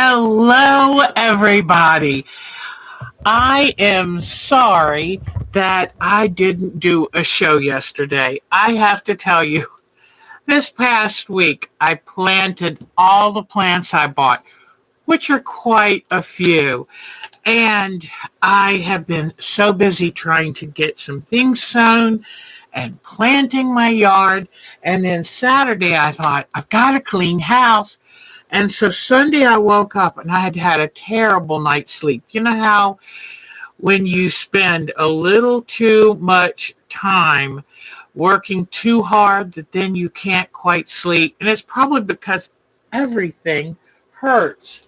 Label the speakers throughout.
Speaker 1: Hello, everybody. I am sorry that I didn't do a show yesterday. I have to tell you, this past week, I planted all the plants I bought, which are quite a few. And I have been so busy trying to get some things sown and planting my yard. And then Saturday, I thought, I've got to clean house. And so Sunday I woke up and I had had a terrible night's sleep. You know how when you spend a little too much time working too hard that then you can't quite sleep? And it's probably because everything hurts.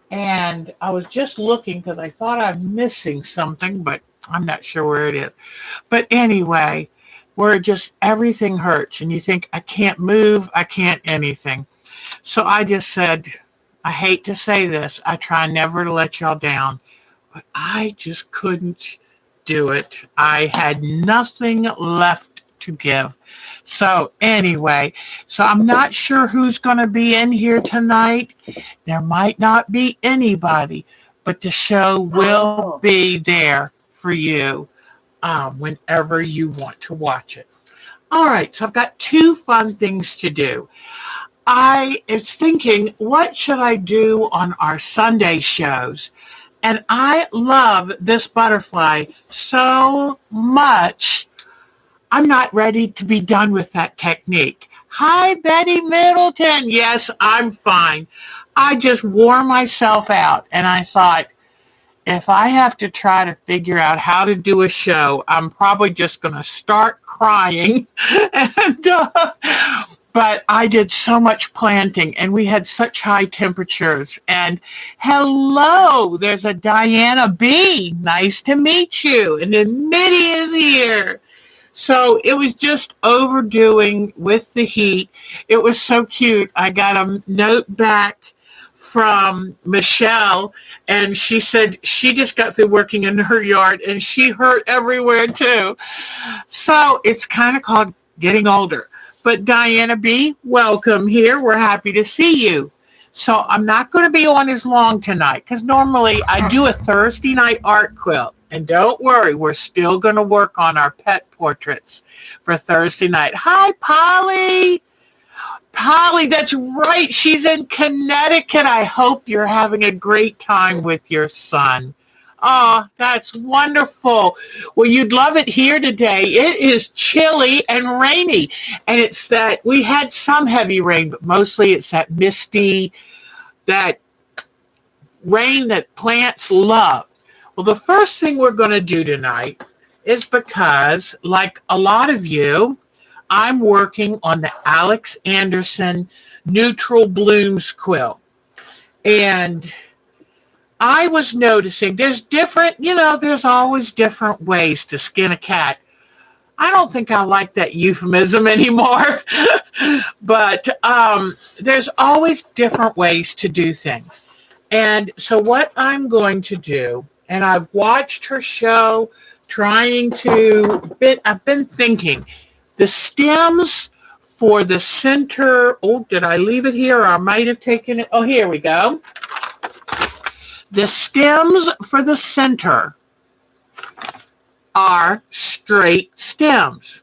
Speaker 1: And I was just looking because I thought I'm missing something, but I'm not sure where it is. But anyway, where just everything hurts and you think, I can't move, I can't anything. So I just said, I hate to say this, I try never to let y'all down, but I just couldn't do it. I had nothing left to give. So anyway, so I'm not sure who's going to be in here tonight. There might not be anybody, but the show will be there for you whenever you want to watch it. All right, so I've got two fun things to do. I was thinking, what should I do on our Sunday shows? And I love this butterfly so much, I'm not ready to be done with that technique. Hi, Betty Middleton. Yes, I'm fine. I just wore myself out, and I thought, if I have to try to figure out how to do a show, I'm probably just going to start crying. But I did so much planting, and we had such high temperatures. And hello, there's a Diana B. Nice to meet you. And then Mitty is here. So it was just overdoing with the heat. It was so cute. I got a note back from Michelle, and she said she just got through working in her yard, and she hurt everywhere too. So it's kind of called getting older. But Diana B., welcome here. We're happy to see you. So I'm not going to be on as long tonight because normally I do a Thursday night art quilt. And don't worry, we're still going to work on our pet portraits for Thursday night. Hi, Polly. Polly, that's right. She's in Connecticut. I hope you're having a great time with your son. Oh, that's wonderful. Well, you'd love it here today. It is chilly and rainy. And it's that we had some heavy rain, but mostly it's that misty, that rain that plants love. Well, the first thing we're going to do tonight is because, like a lot of you, I'm working on the Alex Anderson Neutral Blooms quilt. And I was noticing there's always different ways to skin a cat. I don't think I like that euphemism anymore, but there's always different ways to do things. And so what I'm going to do, and I've watched her show, I've been thinking, the stems for the center, did I leave it here or I might have taken it? Oh, here we go. The stems for the center are straight stems.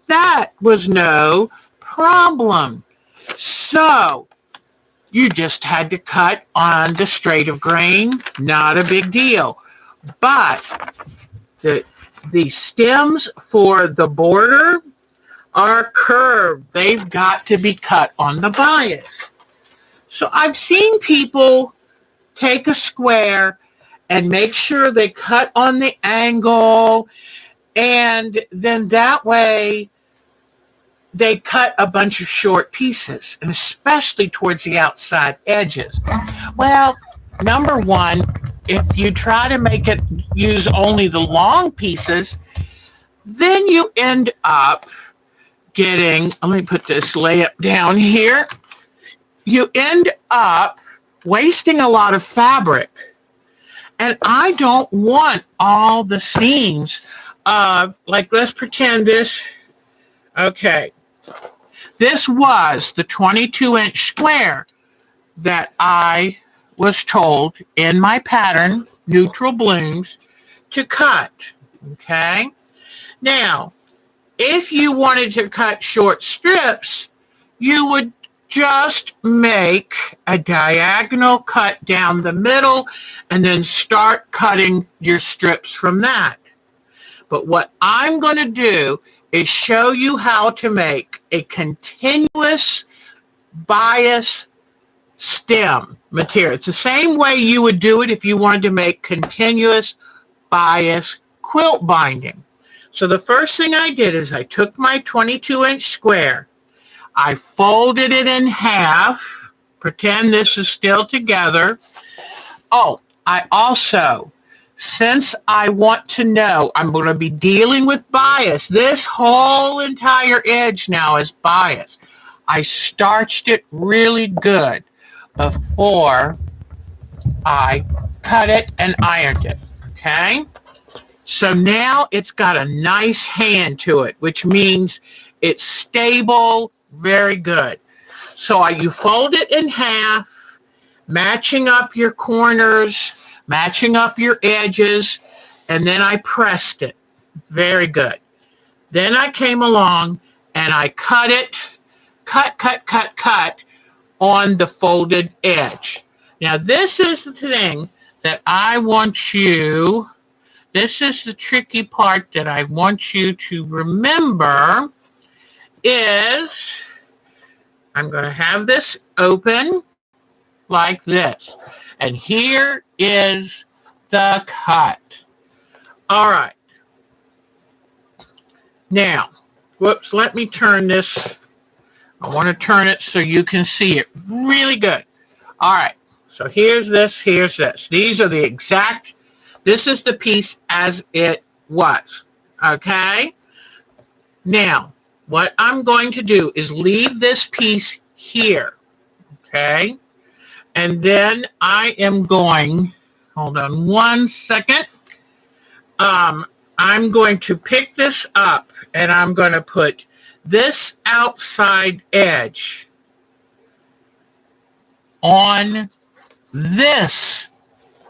Speaker 1: That was no problem. So you just had to cut on the straight of grain, not a big deal. But the stems for the border are curved. They've got to be cut on the bias. So I've seen people take a square and make sure they cut on the angle, and then that way they cut a bunch of short pieces, and especially towards the outside edges. Well, number one, if you try to make it use only the long pieces, then you end up getting, let me put this layup down here, you end up wasting a lot of fabric. And I don't want all the seams of, like, let's pretend this, okay, this was the 22-inch square that I was told in my pattern, Neutral Blooms, to cut. Okay? Now, if you wanted to cut short strips, you would just make a diagonal cut down the middle and then start cutting your strips from that. But what I'm going to do is show you how to make a continuous bias stem material. It's the same way you would do it if you wanted to make continuous bias quilt binding. So the first thing I did is I took my 22-inch square, I folded it in half, pretend this is still together. Oh, I also, since I want to know I'm going to be dealing with bias, this whole entire edge now is bias. I starched it really good before I cut it and ironed it, okay? So now it's got a nice hand to it, which means it's stable, very good. So you fold it in half, matching up your corners, matching up your edges, and then I pressed it. Very good. Then I came along and I cut it, cut on the folded edge. Now this is the thing that I want you, this is the tricky part that I want you to remember is I'm going to have this open like this. And here is the cut. All right. Now, whoops, let me turn this. I want to turn it so you can see it really good. All right. So here's this, here's this. These are the exact, this is the piece as it was. Okay? Now, what I'm going to do is leave this piece here. Okay? And then I am going, hold on one second. I'm going to pick this up and I'm going to put this outside edge on this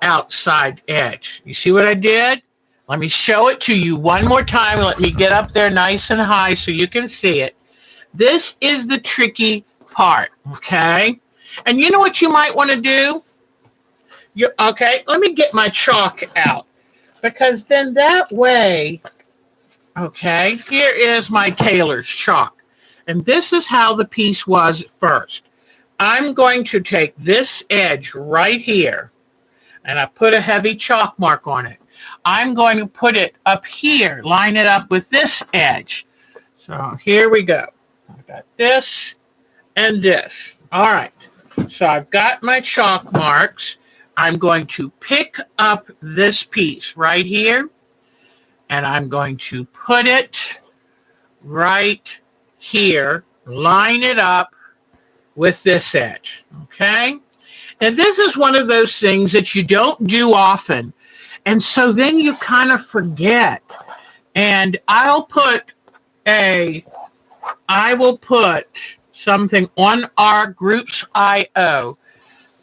Speaker 1: outside edge. You see what I did? Let me show it to you one more time. Let me get up there nice and high so you can see it. This is the tricky part, okay? And you know what you might want to do? Okay, let me get my chalk out. Because then that way, okay, here is my tailor's chalk. And this is how the piece was at first. I'm going to take this edge right here, and I put a heavy chalk mark on it. I'm going to put it up here, line it up with this edge. So here we go. I've got this and this. All right. So I've got my chalk marks. I'm going to pick up this piece right here, and I'm going to put it right here, line it up with this edge, okay? And this is one of those things that you don't do often, and so then you kind of forget. And I will put something on our Groups IO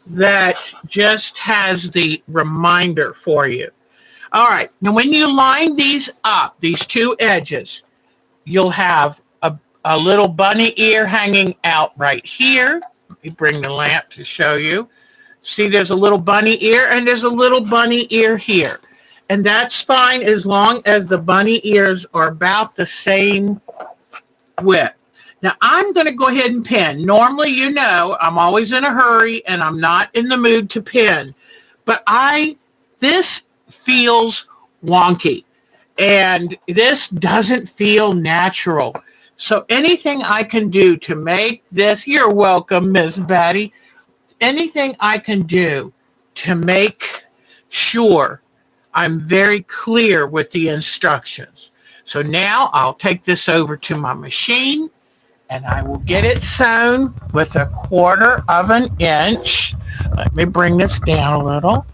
Speaker 1: that just has the reminder for you. All right, now when you line these up, these two edges, you'll have a little bunny ear hanging out right here. Let me bring the lamp to show you. See, there's a little bunny ear and there's a little bunny ear here. And that's fine as long as the bunny ears are about the same width. Now, I'm going to go ahead and pin. Normally, you know, I'm always in a hurry and I'm not in the mood to pin. But this feels wonky and this doesn't feel natural. So anything I can do to make this, you're welcome, Miss Betty. Anything I can do to make sure I'm very clear with the instructions. So now I'll take this over to my machine and I will get it sewn with 1/4 inch. Let me bring this down a little.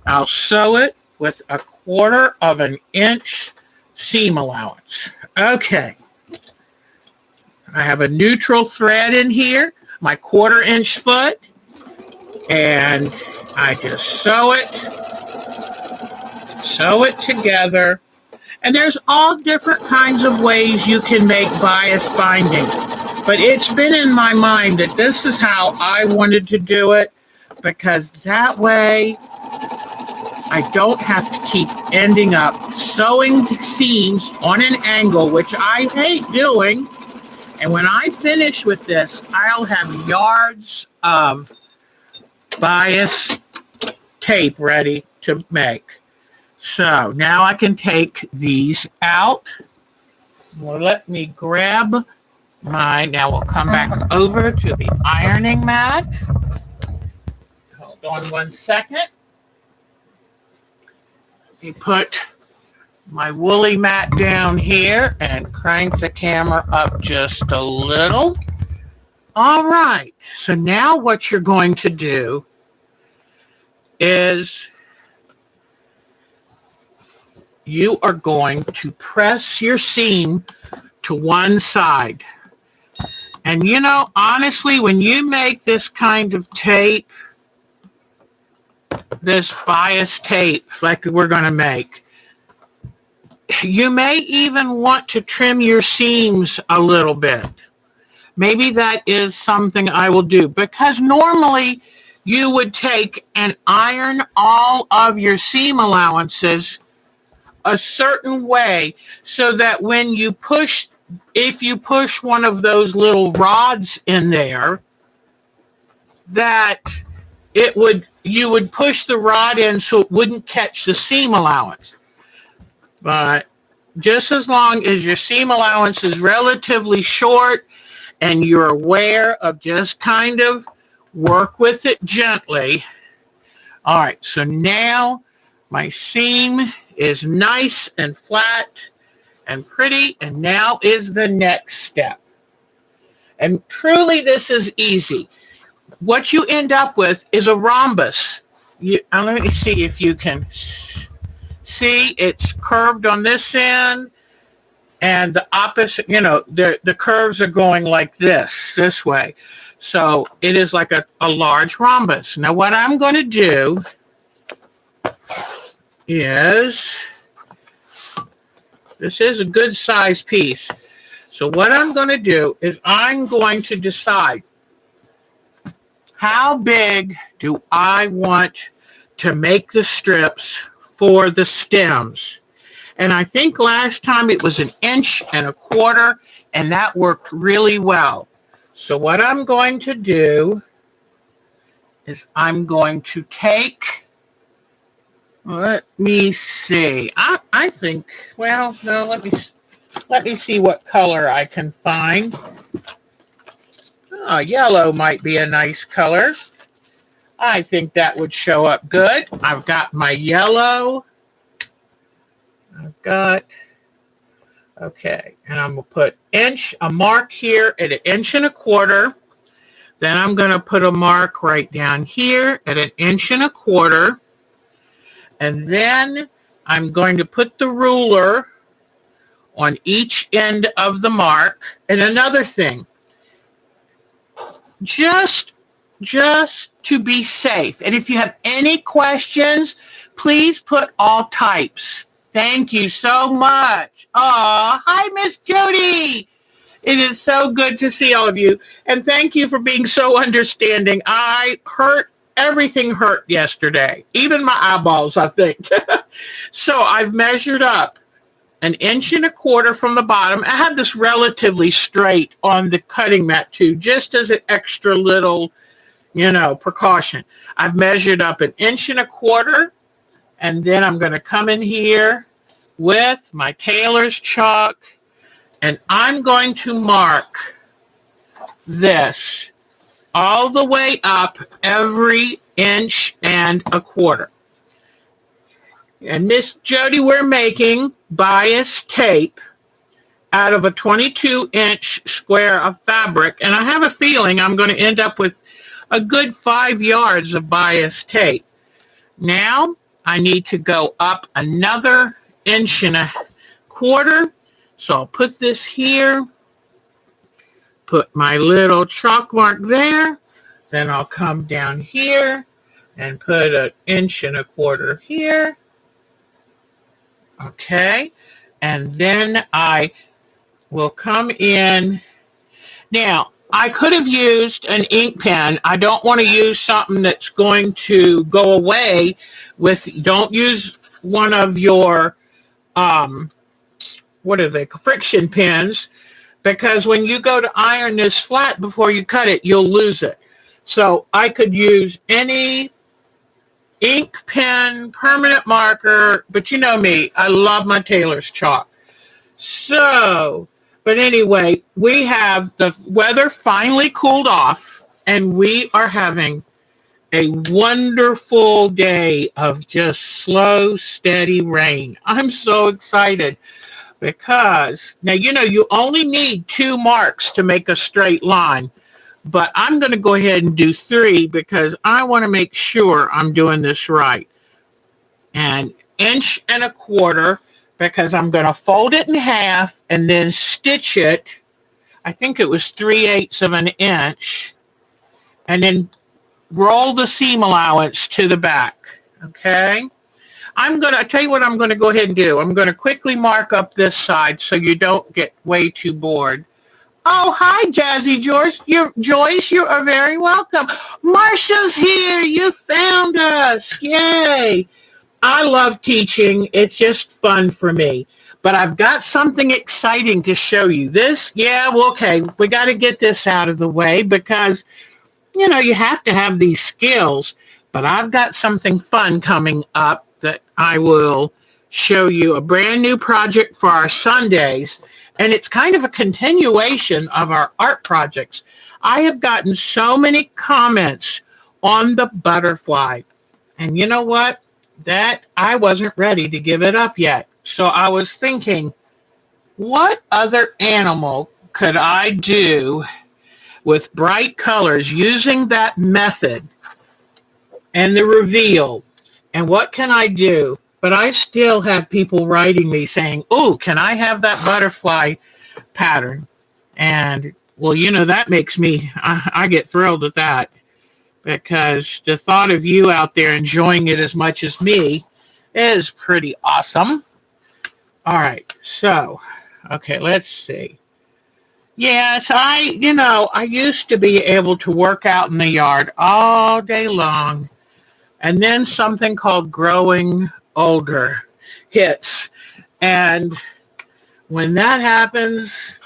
Speaker 1: I'll sew it with 1/4 inch seam allowance. Okay. I have a neutral thread in here, my 1/4 inch foot, And I just sew it together. And there's all different kinds of ways you can make bias binding. But it's been in my mind that this is how I wanted to do it, because that way I don't have to keep ending up sewing seams on an angle, which I hate doing. And when I finish with this, I'll have yards of bias tape ready to make. So now I can take these out. Well, let me grab mine. Now we'll come back over to the ironing mat. Hold on one second. Let me put my woolly mat down here and crank the camera up just a little. All right. So now what you're going to do is you are going to press your seam to one side. And you know, honestly, when you make this kind of tape, this bias tape like we're going to make, you may even want to trim your seams a little bit. Maybe that is something I will do, because normally you would take and iron all of your seam allowances a certain way so that when you push, if you push one of those little rods in there, that it would, you would push the rod in so it wouldn't catch the seam allowance. But just as long as your seam allowance is relatively short and you're aware of just kind of work with it gently. All right, so now my seam is nice and flat and pretty, and now is the next step. And truly this is easy. What you end up with is a rhombus. Let me see if you can see, it's curved on this end, and the opposite, you know, the curves are going like this way. So it is like a large rhombus. Now what I'm going to do is, this is a good size piece. So what I'm going to do is I'm going to decide how big do I want to make the strips for the stems. And I think last time it was 1.25 inches, and that worked really well. So what I'm going to do is I'm going to take, let me see. I think, well, no, let me see what color I can find. Oh, yellow might be a nice color. I think that would show up good. I've got my yellow. I've got, okay, and I'm going to put a mark here at 1.25 inches. Then I'm going to put a mark right down here at 1.25 inches. And then I'm going to put the ruler on each end of the mark. And another thing, just to be safe, and if you have any questions, please put all types. Thank you so much. Oh, hi, Miss Jody. It is so good to see all of you. And thank you for being so understanding. Everything hurt yesterday, even my eyeballs, I think. So I've measured up 1.25 inches from the bottom. I have this relatively straight on the cutting mat too, just as an extra little, you know, precaution. I've measured up 1.25 inches, and then I'm going to come in here with my tailor's chalk, and I'm going to mark this all the way up every 1.25 inches. And Miss Jody, we're making bias tape out of a 22-inch square of fabric, and I have a feeling I'm going to end up with a good 5 yards of bias tape. Now I need to go up another 1.25 inches. So I'll put this here, put my little chalk mark there, Then I'll come down here and put 1.25 inches here. Okay. And then I will come in. Now, I could have used an ink pen. I don't want to use something that's going to go away with, don't use one of your, what are they, friction pens, because when you go to iron this flat before you cut it, you'll lose it. So I could use any ink pen, permanent marker, but you know me, I love my Taylor's chalk. So, but anyway, we have the weather finally cooled off, and we are having a wonderful day of just slow, steady rain. I'm so excited because now, you know, you only need 2 marks to make a straight line, but I'm going to go ahead and do 3 because I want to make sure I'm doing this right. And 1.25 inches, because I'm going to fold it in half and then stitch it. I think it was 3/8 of an inch, and then roll the seam allowance to the back. Okay. I tell you what I'm going to go ahead and do. I'm going to quickly mark up this side so you don't get way too bored. Oh, hi, Jazzy Joyce, you are very welcome. Marcia's here. You found us. Yay. I love teaching. It's just fun for me. But I've got something exciting to show you. This, okay, we got to get this out of the way because, you know, you have to have these skills. But I've got something fun coming up that I will show you, a brand new project for our Sundays. And it's kind of a continuation of our art projects. I have gotten so many comments on the butterfly. And you know what? That I wasn't ready to give it up yet. So I was thinking, what other animal could I do with bright colors using that method and the reveal? And what can I do? But I still have people writing me saying, oh, can I have that butterfly pattern? And, well, you know, that makes me, I get thrilled at that, because the thought of you out there enjoying it as much as me is pretty awesome. All right, so, okay, let's see. Yes, I used to be able to work out in the yard all day long, and then something called growing older hits. And when that happens,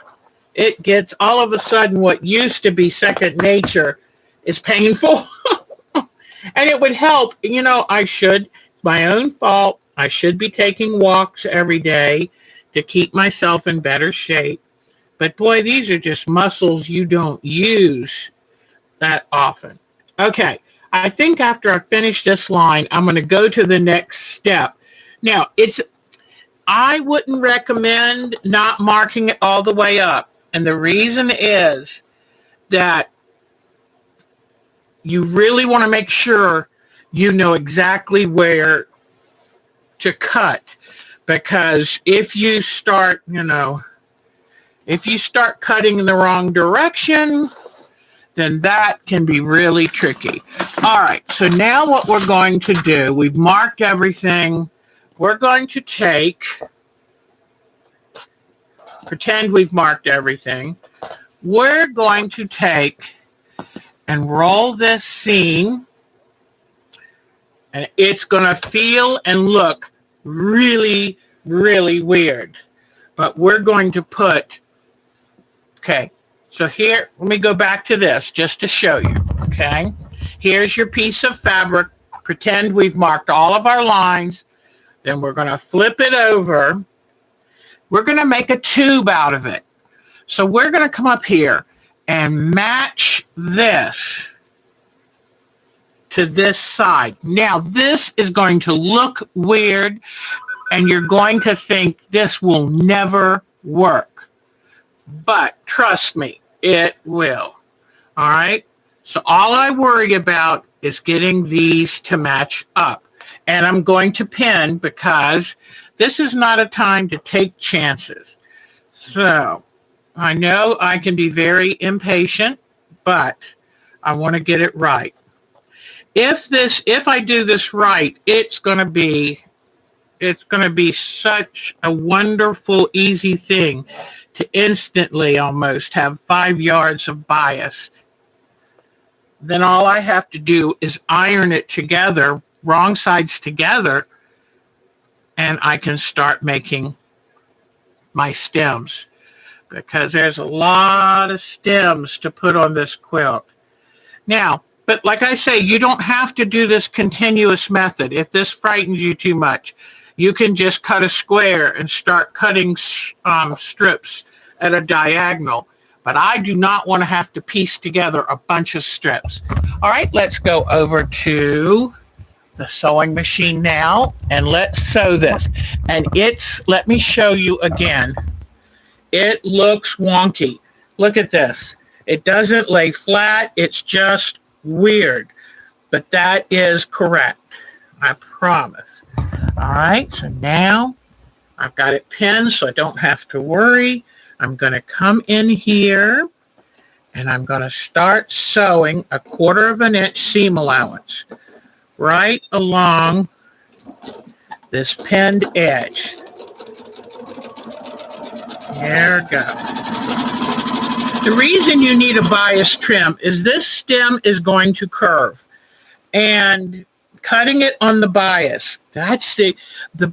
Speaker 1: it gets all of a sudden what used to be second nature is painful. And it would help, it's my own fault. I should be taking walks every day to keep myself in better shape. But boy, these are just muscles you don't use that often. Okay, I think after I finish this line, I'm going to go to the next step. Now, I wouldn't recommend not marking it all the way up. And the reason is that you really want to make sure you know exactly where to cut. Because if you start cutting in the wrong direction, then that can be really tricky. All right, so now what we're going to do, we've marked everything. We're going to pretend we've marked everything. We're going to take and roll this seam, and it's going to feel and look really, really weird. But we're going to put, okay, so here, let me go back to this just to show you, okay? Here's your piece of fabric. Pretend we've marked all of our lines. Then we're going to flip it over. We're going to make a tube out of it. So we're going to come up here and match this to this side. Now, this is going to look weird, and you're going to think this will never work. But trust me, it will. All right? So all I worry about is getting these to match up. And I'm going to pin because this is not a time to take chances. So I know I can be very impatient, but I want to get it right. If I do this right, it's going to be such a wonderful, easy thing to instantly almost have 5 yards of bias. Then all I have to do is iron it together, wrong sides together, and I can start making my stems, because there's a lot of stems to put on this quilt. Now, but like I say, you don't have to do this continuous method. If this frightens you too much, you can just cut a square and start cutting strips at a diagonal. But I do not want to have to piece together a bunch of strips. All right, let's go over to the sewing machine now, and let's sew this. And let me show you again. It looks wonky. Look at this. It doesn't lay flat. It's just weird. But that is correct. I promise. All right, so now I've got it pinned so I don't have to worry. I'm going to come in here and I'm going to start sewing a 1/4 inch seam allowance right along this pinned edge. There we go. The reason you need a bias trim is this stem is going to curve, and cutting it on the bias, that's the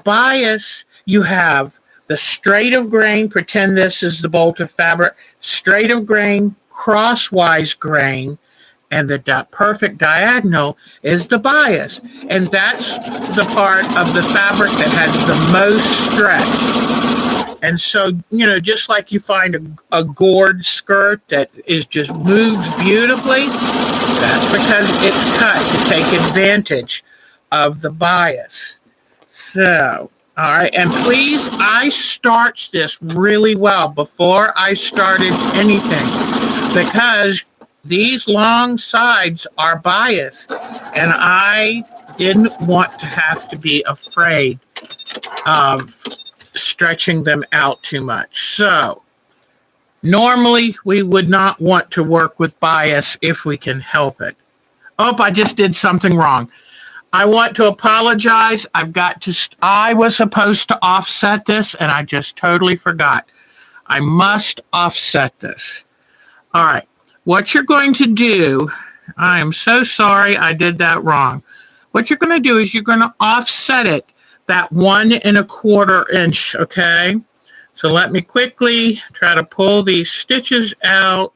Speaker 1: bias. You have the straight of grain, pretend this is the bolt of fabric, straight of grain, crosswise grain, and the perfect diagonal is the bias. And that's the part of the fabric that has the most stretch. And so, just like you find a gored skirt that just moves beautifully, that's because it's cut to take advantage of the bias. So, all right, and please, I starched this really well before I started anything, because these long sides are biased, and I didn't want to have to be afraid of stretching them out too much. So normally we would not want to work with bias if we can help it. Oh, I just did something wrong. I want to apologize. I was supposed to offset this, and I just totally forgot. I must offset this. All right. What you're going to do, I am so sorry I did that wrong. What you're going to do is you're going to offset it that 1 1/4 inch, okay? So let me quickly try to pull these stitches out.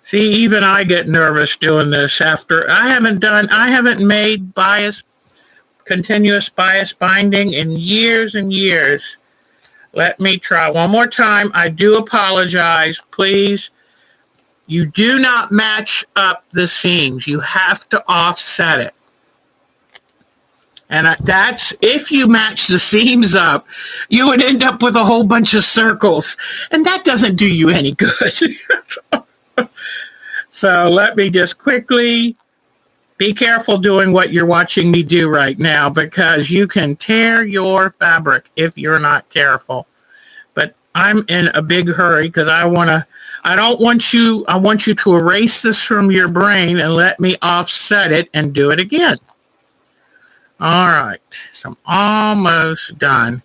Speaker 1: See, even I get nervous doing this after I haven't made continuous bias binding in years and years. Let me try one more time. I do apologize. Please, you do not match up the seams. You have to offset it. And that's, if you match the seams up, you would end up with a whole bunch of circles. And that doesn't do you any good. So let me just quickly, be careful doing what you're watching me do right now, because you can tear your fabric if you're not careful. But I'm in a big hurry because I want you to erase this from your brain and let me offset it and do it again. All right, so I'm almost done.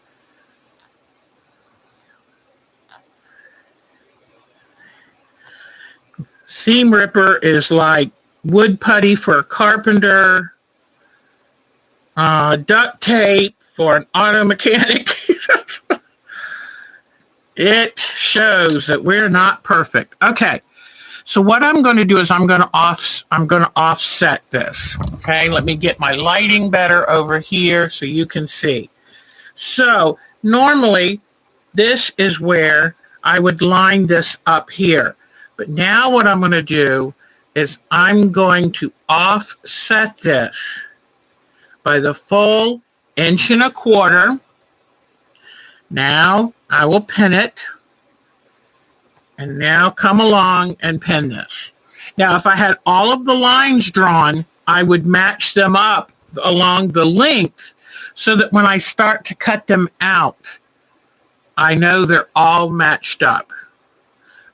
Speaker 1: Seam ripper is like wood putty for a carpenter, duct tape for an auto mechanic. It shows that we're not perfect. Okay, so what I'm going to do is I'm going to offset this. Okay, let me get my lighting better over here so you can see. So normally this is where I would line this up here. But now what I'm going to do is I'm going to offset this by the full 1 1/4 inch. Now I will pin it, and now come along and pin this. Now if I had all of the lines drawn, I would match them up along the length so that when I start to cut them out, I know they're all matched up.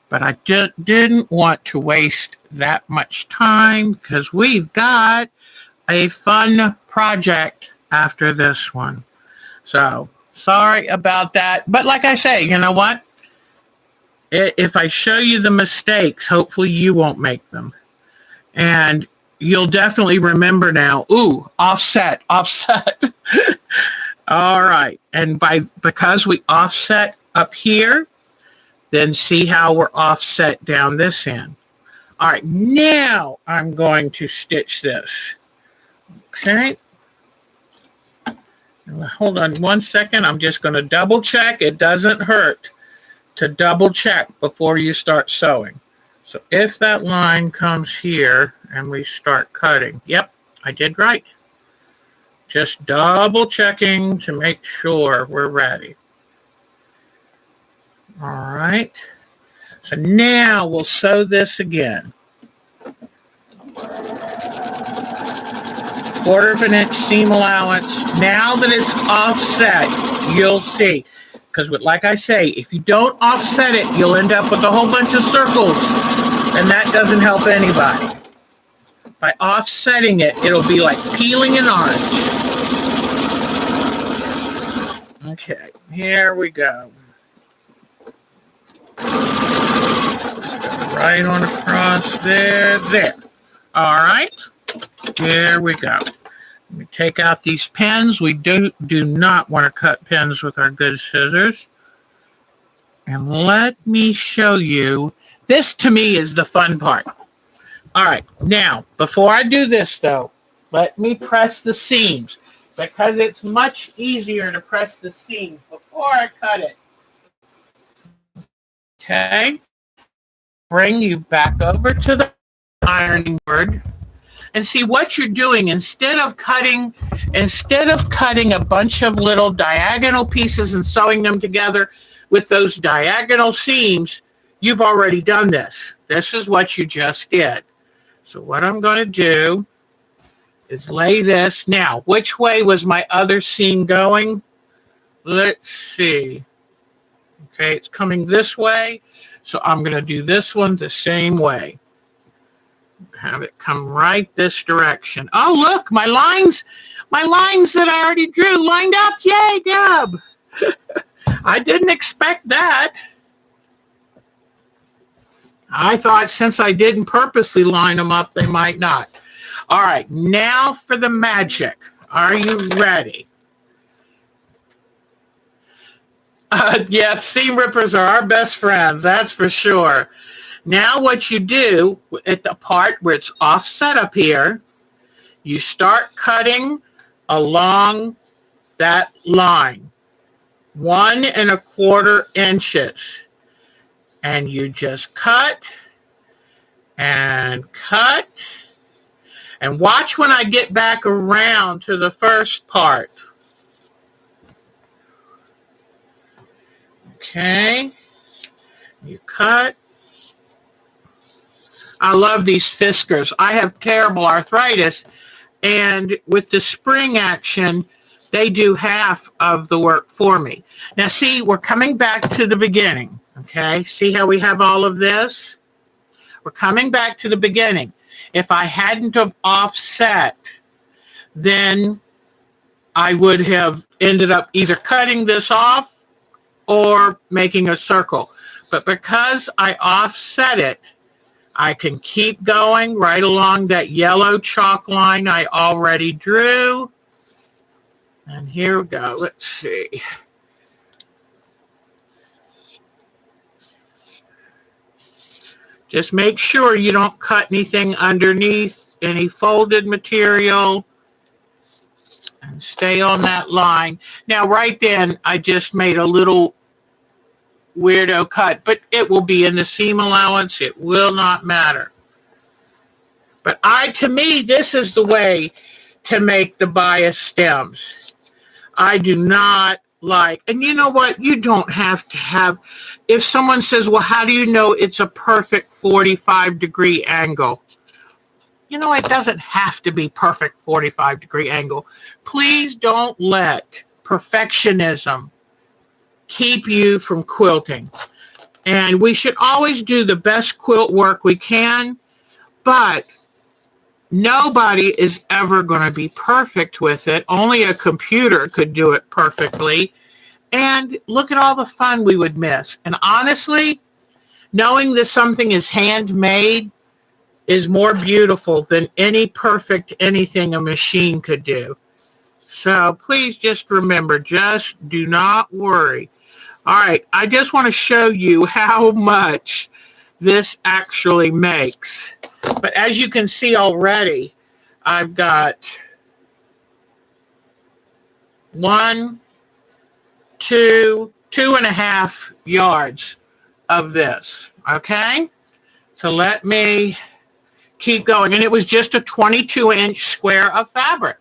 Speaker 1: But I just didn't want to waste that much time because we've got a fun project after this one. So sorry about that. But like I say, you know what? If I show you the mistakes, hopefully you won't make them. And you'll definitely remember now, ooh, offset. All right. And because we offset up here, then see how we're offset down this end. All right, now I'm going to stitch this. Okay. Hold on one second. I'm just going to double check. It doesn't hurt to double check before you start sewing. So if that line comes here and we start cutting, yep, I did right. Just double checking to make sure we're ready. All right. So now we'll sew this again. 1/4 inch seam allowance. Now that it's offset, you'll see. Because like I say, if you don't offset it, you'll end up with a whole bunch of circles. And that doesn't help anybody. By offsetting it, it'll be like peeling an orange. Okay, here we go. Just go right on across there. All right, there we go. We take out these pins. We do not want to cut pins with our good scissors. And let me show you. This, to me, is the fun part. All right, now, before I do this, though, let me press the seams, because it's much easier to press the seams before I cut it. Okay. Bring you back over to the ironing board and see what you're doing. Instead of cutting a bunch of little diagonal pieces and sewing them together with those diagonal seams, you've already done this. This is what you just did. So what I'm going to do is lay this. Now, which way was my other seam going? Let's see. Okay, it's coming this way. So I'm going to do this one the same way. Have it come right this direction. Oh, look, my lines that I already drew lined up. Yay, Deb. I didn't expect that. I thought since I didn't purposely line them up, they might not. All right, now for the magic. Are you ready? Yes, seam rippers are our best friends, that's for sure. Now what you do at the part where it's offset up here, you start cutting along that line, 1 1/4 inches. And you just cut and cut. And watch when I get back around to the first part. Okay. You cut. I love these Fiskars. I have terrible arthritis. And with the spring action, they do half of the work for me. Now see, we're coming back to the beginning. Okay, see how we have all of this? We're coming back to the beginning. If I hadn't have offset, then I would have ended up either cutting this off or making a circle. But because I offset it, I can keep going right along that yellow chalk line I already drew. And here we go. Let's see. Just make sure you don't cut anything underneath any folded material and stay on that line. Now, right then, I just made a little weirdo cut, but it will be in the seam allowance. It will not matter. But to me, this is the way to make the bias stems. I do not like, and you know what? You don't have to have, if someone says, well, how do you know it's a perfect 45-degree angle? You know, it doesn't have to be perfect 45-degree angle. Please don't let perfectionism keep you from quilting. And we should always do the best quilt work we can, but nobody is ever going to be perfect with it. Only a computer could do it perfectly. And look at all the fun we would miss. And honestly, knowing that something is handmade is more beautiful than any perfect anything a machine could do. So please just remember, just do not worry. All right, I just want to show you how much this actually makes. But as you can see already, I've got 1, 2, 2.5 yards of this. Okay, so let me keep going. And it was just a 22-inch square of fabric.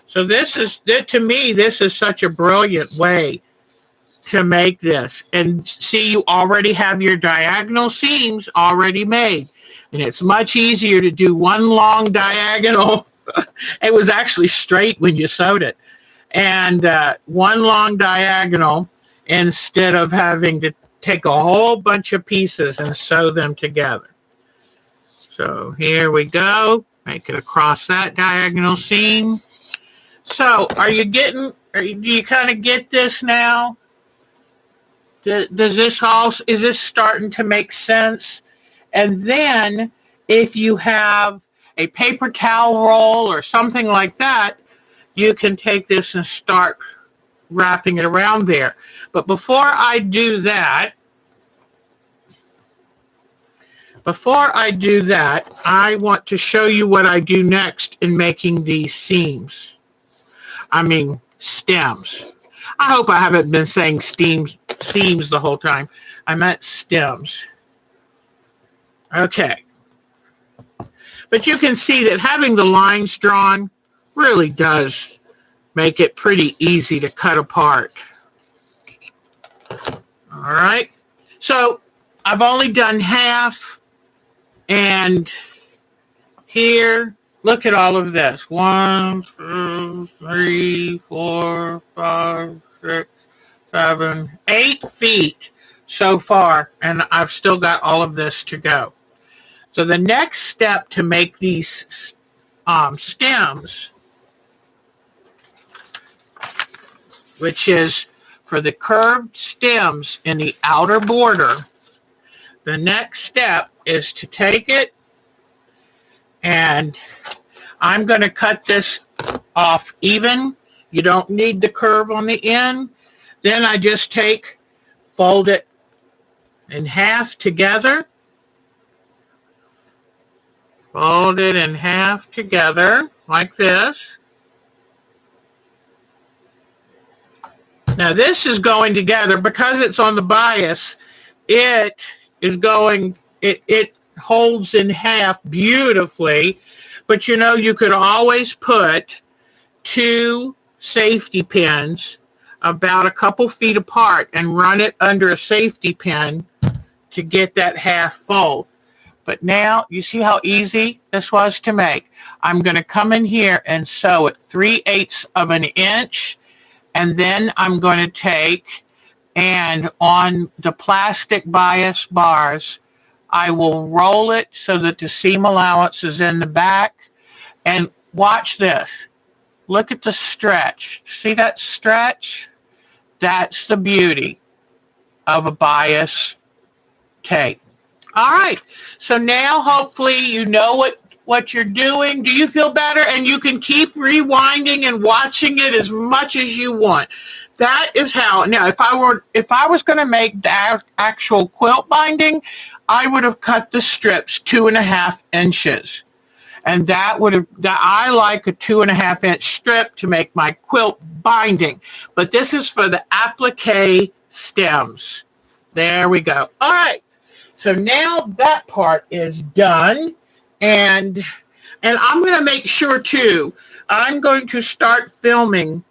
Speaker 1: So this is, to me, this is such a brilliant way to make this. And see, you already have your diagonal seams already made. And it's much easier to do one long diagonal. It was actually straight when you sewed it. And one long diagonal instead of having to take a whole bunch of pieces and sew them together. So here we go. Make it across that diagonal seam. So do you kind of get this now? Does this is this starting to make sense? And then if you have a paper towel roll or something like that, you can take this and start wrapping it around there. But before I do that, I want to show you what I do next in making these seams. Stems. I hope I haven't been saying seams the whole time. I meant stems. Okay. But you can see that having the lines drawn really does make it pretty easy to cut apart. All right. So I've only done half. And here, look at all of this. 1, 2, 3, 4, 5, 6, 7, 8 feet so far, and I've still got all of this to go. So the next step to make these stems, which is for the curved stems in the outer border, the next step is to take it, and I'm going to cut this off even. You don't need the curve on the end. Then I just fold it in half together. Fold it in half together like this. Now this is going together because it's on the bias. It holds in half beautifully, but you could always put 2 safety pins about a couple feet apart and run it under a safety pin to get that half fold. But now you see how easy this was to make. I'm going to come in here and sew it 3/8 of an inch, and then I'm going to take, and on the plastic bias bars, I will roll it so that the seam allowance is in the back. And watch this. Look at the stretch. See that stretch? That's the beauty of a bias tape. All right. So now hopefully you know what you're doing. Do you feel better? And you can keep rewinding and watching it as much as you want. That is how. Now, if I was going to make the actual quilt binding, I would have cut the strips 2.5 inches. And I like a 2.5-inch strip to make my quilt binding. But this is for the applique stems. There we go. All right. So now that part is done. And I'm going to make sure, too, I'm going to start filming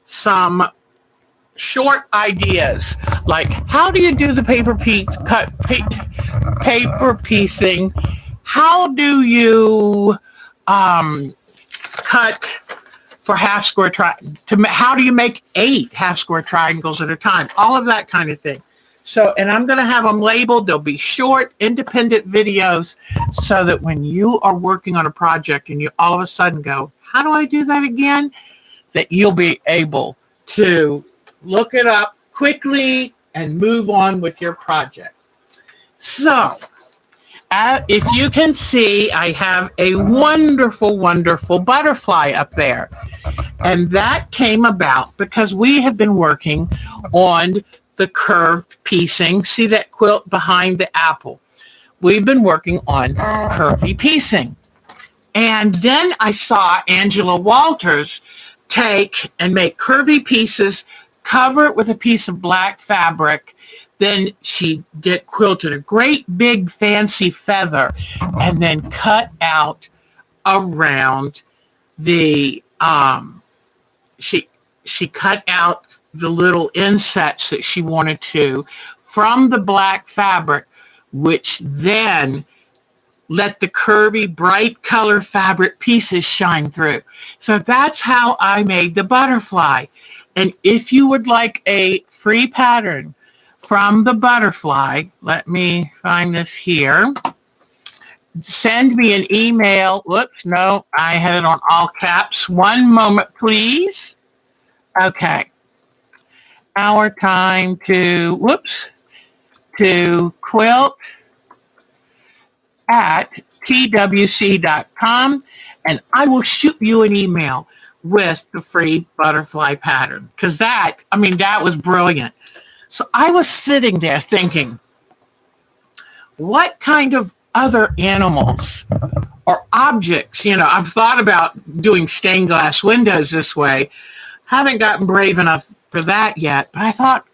Speaker 1: some short ideas, like how do you do the paper piecing? How do you cut for half square how do you make 8 half square triangles at a time? All of that kind of thing. So, and I'm going to have them labeled. They'll be short, independent videos so that when you are working on a project and you all of a sudden go, how do I do that again? That you'll be able to look it up quickly and move on with your project. So, if you can see, I have a wonderful, wonderful butterfly up there. And that came about because we have been working on the curved piecing. See that quilt behind the apple? We've been working on curvy piecing. And then I saw Angela Walters take and make curvy pieces, cover it with a piece of black fabric. Then she quilted a great big fancy feather and then cut out around the, she cut out the little insets that she wanted to from the black fabric, which then let the curvy, bright color fabric pieces shine through. So that's how I made the butterfly. And if you would like a free pattern from the butterfly, let me find this here. Send me an email. Whoops, no, I had it on all caps. One moment, please. Okay. Our time to quilt at twc.com, and I will shoot you an email with the free butterfly pattern, because that was brilliant. So I was sitting there thinking, what kind of other animals or objects, I've thought about doing stained glass windows this way. Haven't gotten brave enough for that yet, but I thought,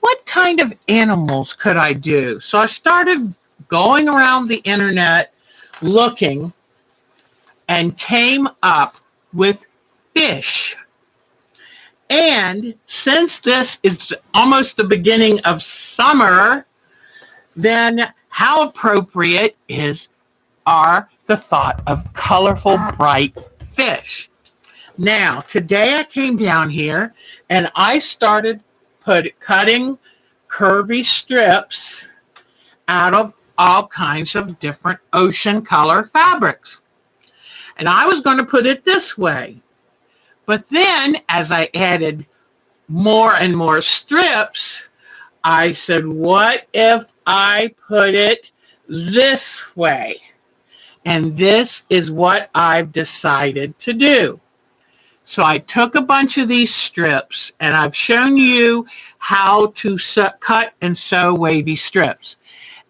Speaker 1: what kind of animals could I do? So I started going around the internet looking and came up with fish. And since this is almost the beginning of summer, then how appropriate are the thought of colorful, bright fish. Now, today I came down here and I started cutting curvy strips out of all kinds of different ocean color fabrics. And I was going to put it this way. But then as I added more and more strips, I said, what if I put it this way? And this is what I've decided to do. So I took a bunch of these strips and I've shown you how to cut and sew wavy strips.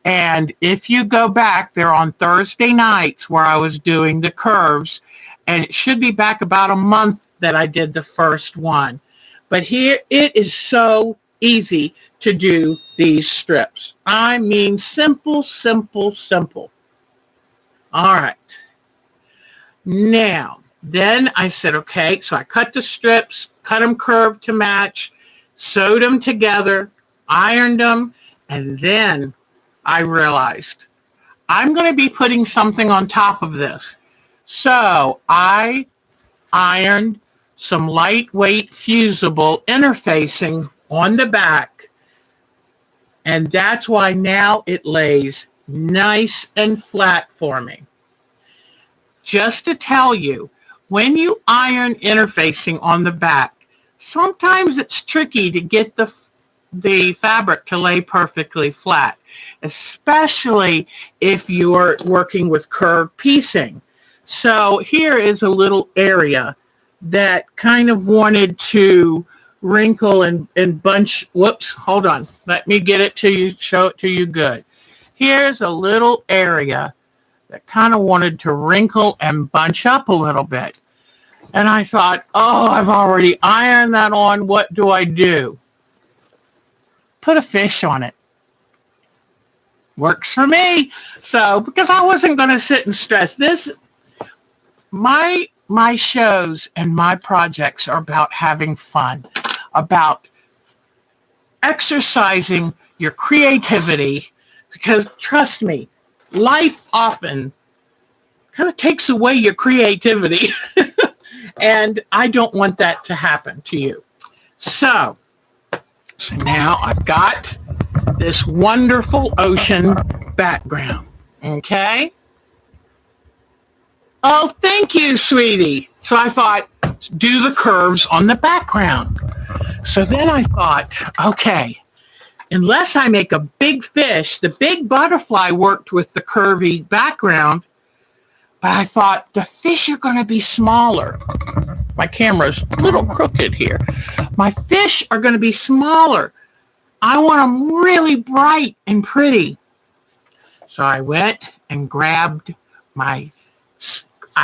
Speaker 1: And if you go back, they're on Thursday nights where I was doing the curves, and it should be back about a month that I did the first one. But here, it is so easy to do these strips. I mean, simple, simple, simple. All right. Now, then I said, okay, so I cut the strips, cut them curved to match, sewed them together, ironed them, and then I realized I'm going to be putting something on top of this. So I ironed some lightweight fusible interfacing on the back, and that's why now it lays nice and flat for me. Just to tell you, when you iron interfacing on the back, sometimes it's tricky to get the fabric to lay perfectly flat, especially if you're working with curved piecing. So here is a little area that kind of wanted to wrinkle and bunch. Whoops, hold on. Let me get it to you, show it to you good. Here's a little area that kind of wanted to wrinkle and bunch up a little bit. And I thought, oh, I've already ironed that on. What do I do? Put a fish on it. Works for me. So, because I wasn't going to sit and stress this, my shows and my projects are about having fun, about exercising your creativity, because trust me, life often kind of takes away your creativity. And I don't want that to happen to you. So now I've got this wonderful ocean background. Okay? Oh, thank you, sweetie. So I thought, do the curves on the background. So then I thought, okay, unless I make a big fish, the big butterfly worked with the curvy background, but I thought the fish are going to be smaller. My camera's a little crooked here. My fish are going to be smaller. I want them really bright and pretty. So I went and grabbed I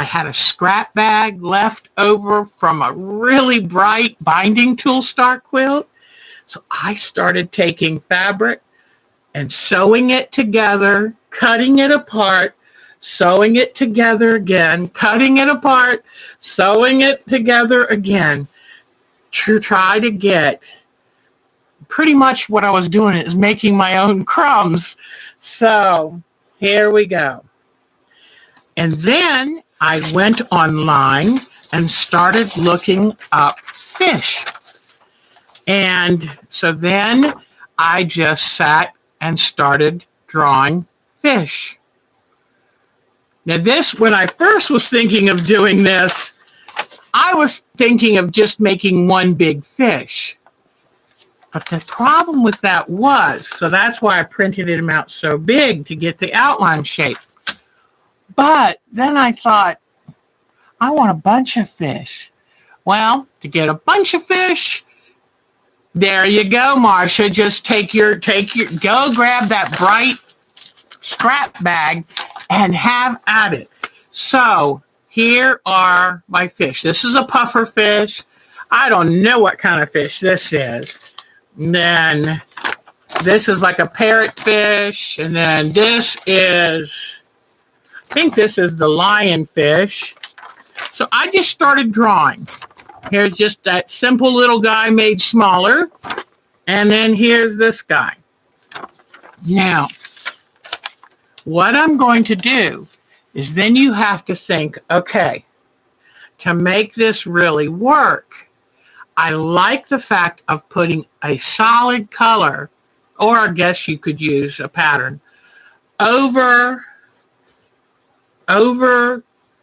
Speaker 1: had a scrap bag left over from a really bright binding tool star quilt. So I started taking fabric and sewing it together, cutting it apart, sewing it together again, cutting it apart, sewing it together again to try to get pretty much what I was doing is making my own crumbs. So here we go. And then I went online and started looking up fish. And so then I just sat and started drawing fish. Now this, when I first was thinking of doing this, I was thinking of just making one big fish. But the problem with that was, so that's why I printed him out so big to get the outline shape. But then I thought, I want a bunch of fish. Well, to get a bunch of fish, there you go, Marcia. Just go grab that bright scrap bag and have at it. So here are my fish. This is a puffer fish. I don't know what kind of fish this is. And then this is like a parrotfish. And then this is, I think this is the lionfish. So I just started drawing. Here's just that simple little guy made smaller. And then here's this guy. Now, what I'm going to do is then you have to think, okay, to make this really work, I like the fact of putting a solid color, or I guess you could use a pattern, over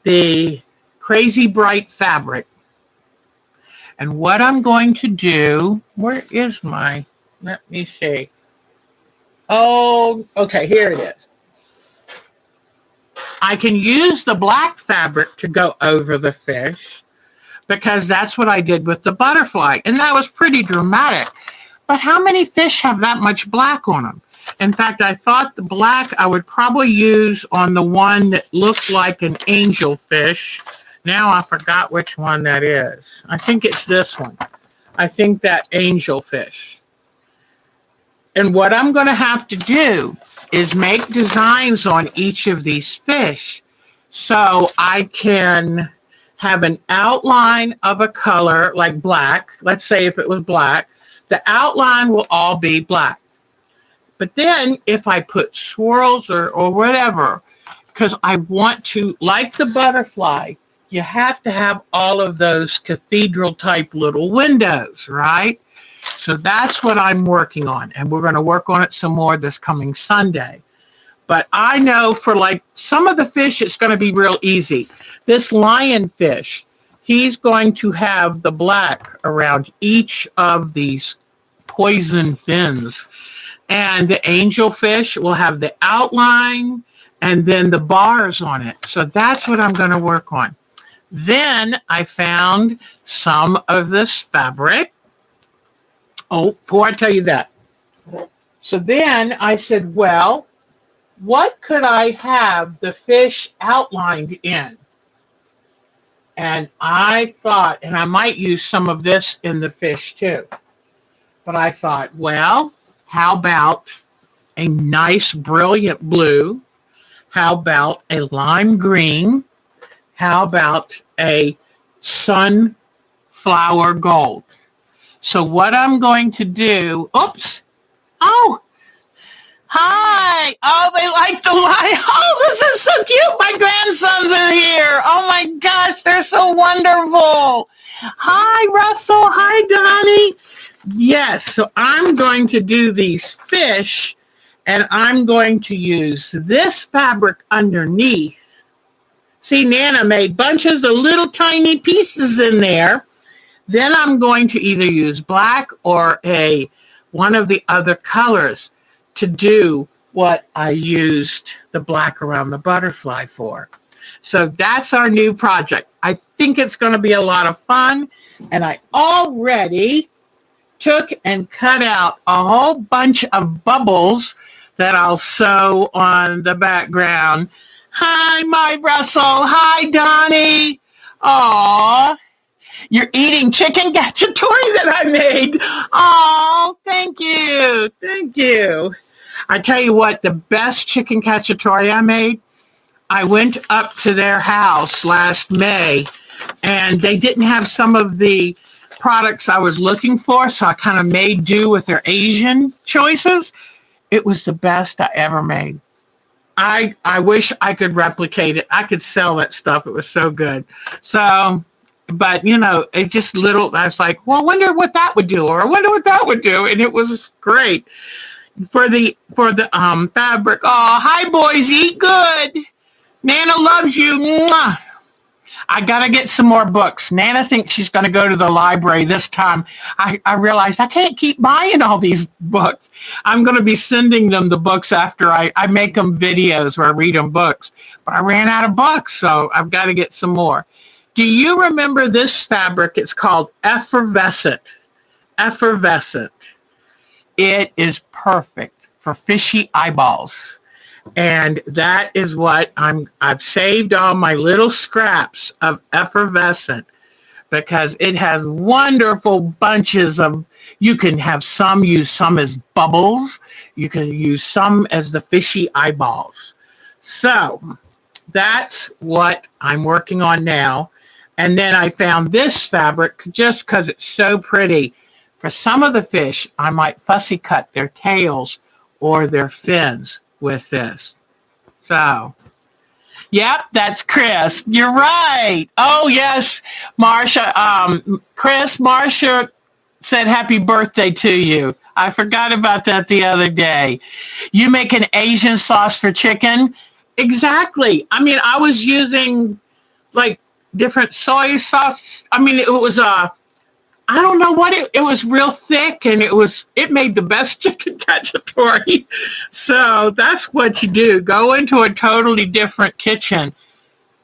Speaker 1: the crazy bright fabric. And what I'm going to do, where is my, let me see. Oh, okay, here it is. I can use the black fabric to go over the fish because that's what I did with the butterfly. And that was pretty dramatic. But how many fish have that much black on them? In fact, I thought the black I would probably use on the one that looked like an angelfish. Now I forgot which one that is. I think it's this one. I think that angelfish. And what I'm going to have to do is make designs on each of these fish so I can have an outline of a color like black. Let's say if it was black, the outline will all be black. But then if I put swirls or whatever, because I want to, like the butterfly, you have to have all of those cathedral type little windows, right? So that's what I'm working on. And we're going to work on it some more this coming Sunday. But I know for like some of the fish, it's going to be real easy. This lionfish, he's going to have the black around each of these poison fins. And the angelfish will have the outline and then the bars on it. So that's what I'm going to work on. Then I found some of this fabric. Oh, before I tell you that. So then I said, well, what could I have the fish outlined in? And I thought, and I might use some of this in the fish too. But I thought, well, how about a nice brilliant blue? How about a lime green? How about a sunflower gold? So what I'm going to do, oops, oh, hi. Oh, they like the light. Oh, this is so cute. My grandsons are here. Oh my gosh, they're so wonderful. Hi, Russell. Hi, Donnie. Yes, so I'm going to do these fish, and I'm going to use this fabric underneath. See, Nana made bunches of little tiny pieces in there. Then I'm going to either use black or one of the other colors to do what I used the black around the butterfly for. So that's our new project. I think it's going to be a lot of fun, and I already took and cut out a whole bunch of bubbles that I'll sew on the background. Hi, my Russell. Hi, Donnie. Aw, you're eating chicken gacciatore that I made. Oh, thank you. Thank you. I tell you what, the best chicken cacciatore I made, I went up to their house last May, and they didn't have some of the products I was looking for, so I kind of made do with their Asian choices. It was the best I ever made. I wish I could replicate it. I could sell that stuff. It was so good. So, but it's just little. I was like, well, I wonder what that would do, or I wonder what that would do, and it was great for the fabric. Oh, hi boys, eat good. Nana loves you. Mwah. I got to get some more books. Nana thinks she's going to go to the library this time. I realized I can't keep buying all these books. I'm going to be sending them the books after I make them videos where I read them books. But I ran out of books, so I've got to get some more. Do you remember this fabric? It's called Effervescent. Effervescent. It is perfect for fishy eyeballs. And that is what I've saved all my little scraps of Effervescent, because it has wonderful bunches of, you can have use some as bubbles. You can use some as the fishy eyeballs. So that's what I'm working on now. And then I found this fabric just because it's so pretty. For some of the fish, I might fussy cut their tails or their fins with this. So, yep, that's Chris. You're right. Oh, yes, Marsha. Marsha said happy birthday to you. I forgot about that the other day. You make an Asian sauce for chicken? Exactly. I mean, I was using like different soy sauce. I mean, it was I don't know what it was, real thick, and it made the best chicken cacciatore. So that's what you do. Go into a totally different kitchen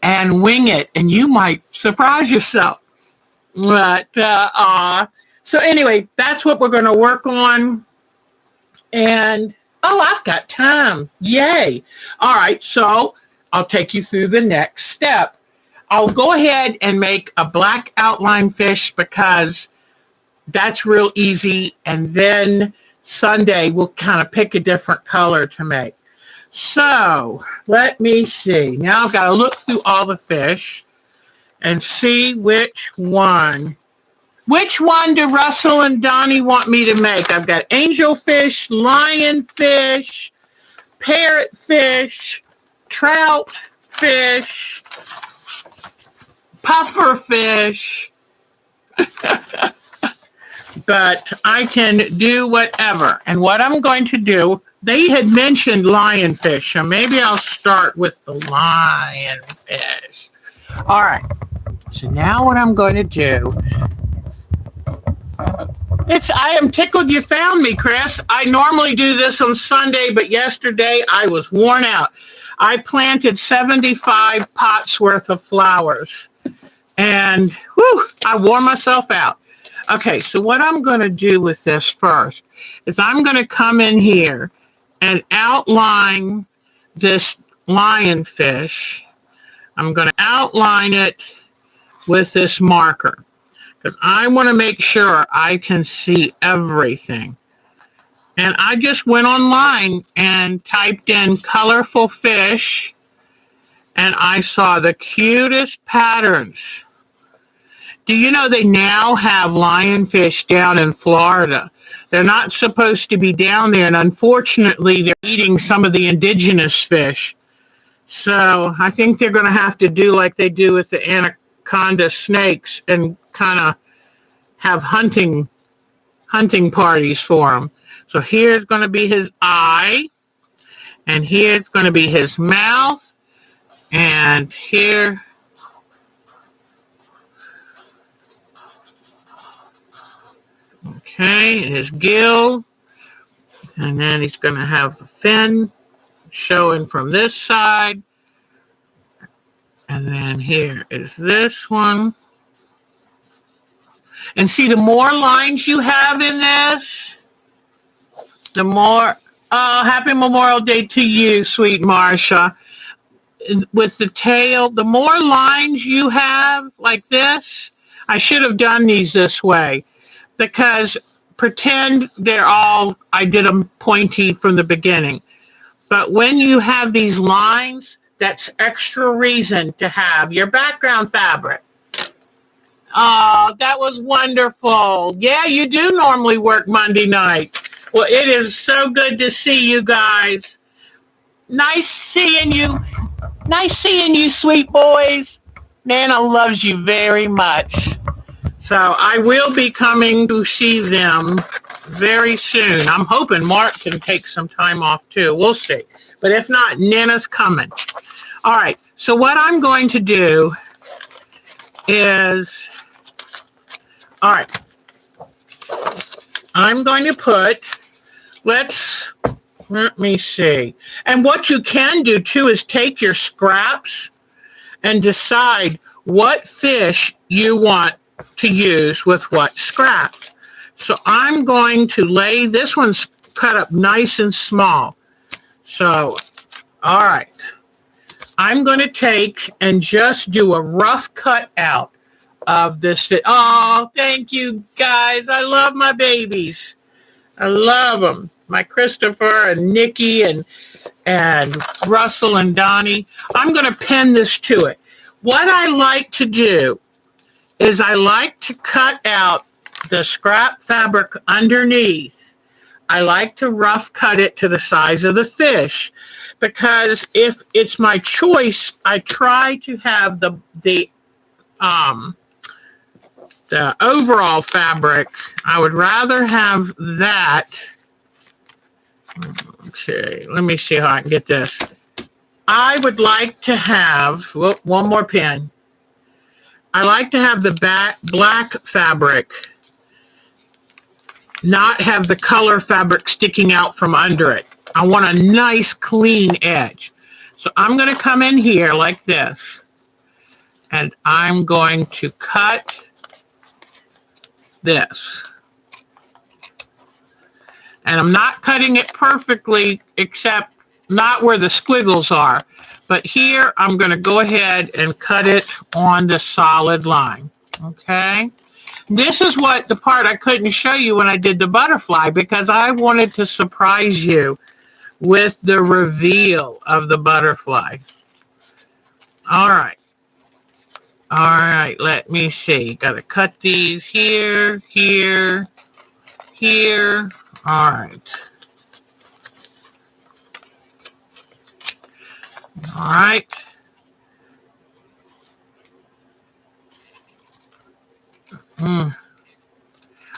Speaker 1: and wing it, and you might surprise yourself. But so anyway, that's what we're going to work on. And I've got time. Yay. All right, so I'll take you through the next step. I'll go ahead and make a black outline fish because that's real easy. And then Sunday, we'll kind of pick a different color to make. So let me see. Now I've got to look through all the fish and see which one. Which one do Russell and Donnie want me to make? I've got angelfish, lionfish, parrotfish, troutfish, pufferfish. But I can do whatever. And what I'm going to do, they had mentioned lionfish, so maybe I'll start with the lionfish. All right. So now what I'm going to do, I am tickled you found me, Chris. I normally do this on Sunday, but yesterday I was worn out. I planted 75 pots worth of flowers, and I wore myself out. Okay, so what I'm going to do with this first is I'm going to come in here and outline this lionfish. I'm going to outline it with this marker because I want to make sure I can see everything. And I just went online and typed in colorful fish, and I saw the cutest patterns. Do you know they now have lionfish down in Florida? They're not supposed to be down there, and unfortunately, they're eating some of the indigenous fish. So I think they're going to have to do like they do with the anaconda snakes and kind of have hunting hunting parties for him. So here's going to be his eye, and here's going to be his mouth, and here, okay, his gill, and then he's going to have the fin showing from this side, and then here is this one. And see, the more lines you have in this, the more, happy Memorial Day to you, sweet Marsha. With the tail, the more lines you have like this, I should have done these this way, because pretend they're all, I did them pointy from the beginning. But when you have these lines, that's extra reason to have your background fabric. Oh, that was wonderful. Yeah, you do normally work Monday night. Well, it is so good to see you guys. Nice seeing you. Nice seeing you, sweet boys. Nana loves you very much. So I will be coming to see them very soon. I'm hoping Mark can take some time off too. We'll see. But if not, Nana's coming. All right. So what I'm going to do is, all right, I'm going to put, let me see. And what you can do too is take your scraps and decide what fish you want to use with what scrap. So I'm going to lay, this one's cut up nice and small. So, all right. I'm going to take and just do a rough cut out of this fish. Oh, thank you guys. I love my babies. I love them. My Christopher and Nikki and Russell and Donnie. I'm going to pin this to it. What I like to do is I like to cut out the scrap fabric underneath. I like to rough cut it to the size of the fish, because if it's my choice, I try to have the overall fabric. I would rather have that. Okay, let me see how I can get this. I would like to have, one more pin. I like to have the black fabric, not have the color fabric sticking out from under it. I want a nice clean edge. So I'm going to come in here like this, and I'm going to cut this. And I'm not cutting it perfectly, except not where the squiggles are. But here, I'm going to go ahead and cut it on the solid line. Okay? This is what the part I couldn't show you when I did the butterfly, because I wanted to surprise you with the reveal of the butterfly. All right. All right, let me see. Got to cut these here, here, here. All right. All right. I'm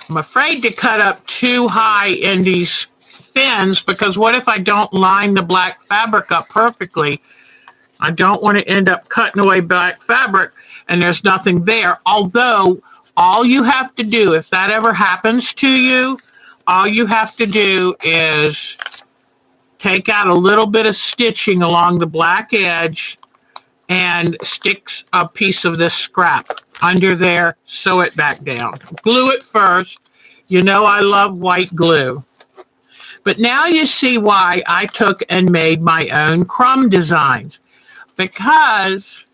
Speaker 1: afraid to cut up too high in these fins, because what if I don't line the black fabric up perfectly? I don't want to end up cutting away black fabric and there's nothing there. Although, all you have to do, if that ever happens to you, all you have to do is take out a little bit of stitching along the black edge and sticks a piece of this scrap under there, sew it back down. Glue it first. You know I love white glue. But now you see why I took and made my own crumb designs. Because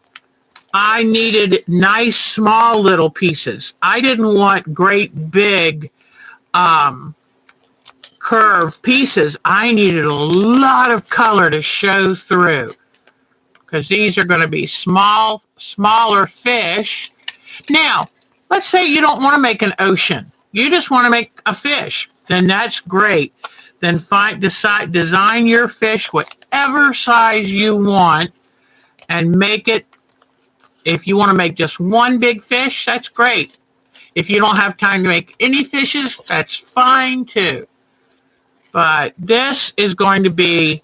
Speaker 1: I needed nice, small little pieces. I didn't want great, big, curved pieces. I needed a lot of color to show through, because these are going to be smaller fish. Now, let's say you don't want to make an ocean. You just want to make a fish. Then that's great. Then design your fish whatever size you want and make it. If you want to make just one big fish, that's great. If you don't have time to make any fishes, that's fine too. But this is going to be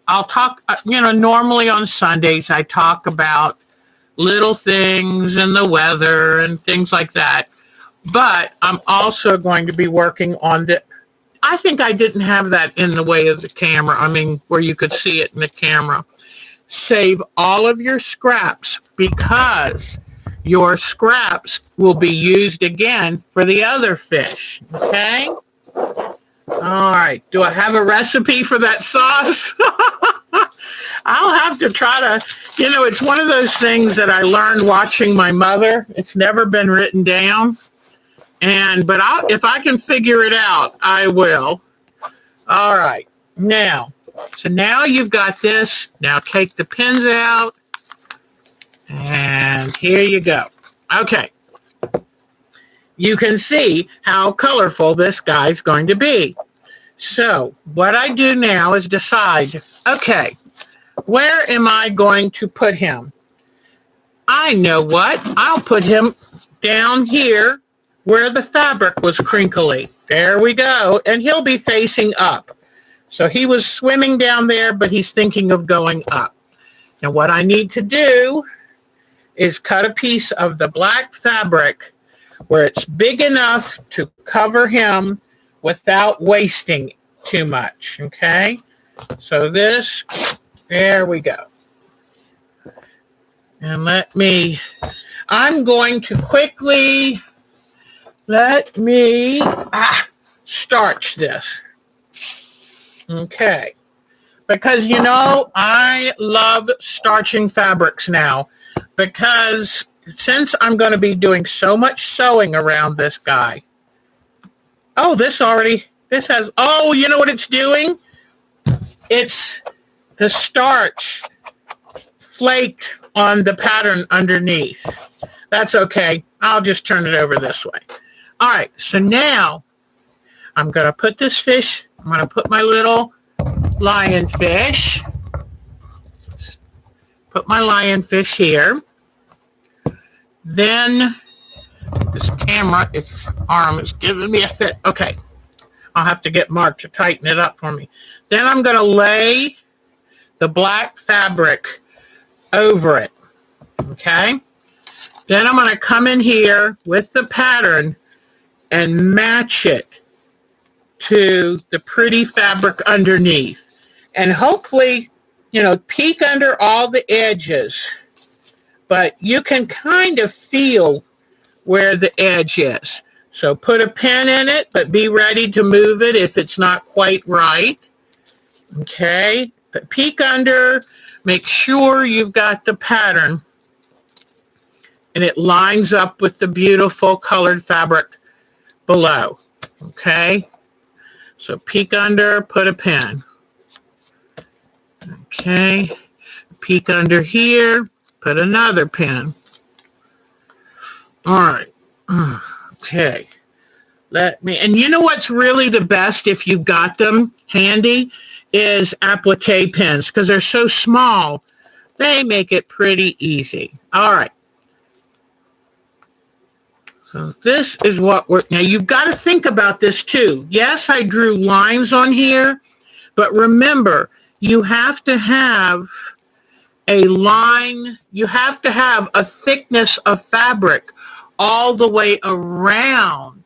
Speaker 1: I'll talk, normally on Sundays I talk about little things and the weather and things like that. But I'm also going to be working on I think I didn't have that in the way of the camera. I mean, where you could see it in the camera. Save all of your scraps because your scraps will be used again for the other fish. Okay? All right. Do I have a recipe for that sauce? I'll have to try to, it's one of those things that I learned watching my mother. It's never been written down. But if I can figure it out, I will. All right. Now you've got this. Now take the pins out. And here you go. Okay. You can see how colorful this guy's going to be. So what I do now is decide, okay, where am I going to put him? I know what. I'll put him down here where the fabric was crinkly. There we go. And he'll be facing up. So he was swimming down there, but he's thinking of going up. Now what I need to do is cut a piece of the black fabric where it's big enough to cover him without wasting too much, okay? So there we go. And I'm going to quickly, starch this. Okay. Because, I love starching fabrics now because since I'm going to be doing so much sewing around this guy. Oh, you know what it's doing? It's the starch flaked on the pattern underneath. That's okay. I'll just turn it over this way. All right, so now I'm going to put this fish, I'm going to put my little lionfish. Put my lionfish here. Then this camera, its arm is giving me a fit. Okay, I'll have to get Mark to tighten it up for me. Then I'm going to lay the black fabric over it. Okay? Then I'm going to come in here with the pattern and match it to the pretty fabric underneath. And hopefully, peek under all the edges. But you can kind of feel where the edge is. So put a pin in it, but be ready to move it if it's not quite right. Okay? But peek under, make sure you've got the pattern and it lines up with the beautiful colored fabric below. Okay? So peek under, put a pin. Okay? Peek under here, put another pin. All right. Okay. And you know what's really the best if you've got them handy is applique pins because they're so small. They make it pretty easy. All right. So this is what now you've got to think about this too. Yes, I drew lines on here, but remember, you have to have a line, you have to have a thickness of fabric all the way around.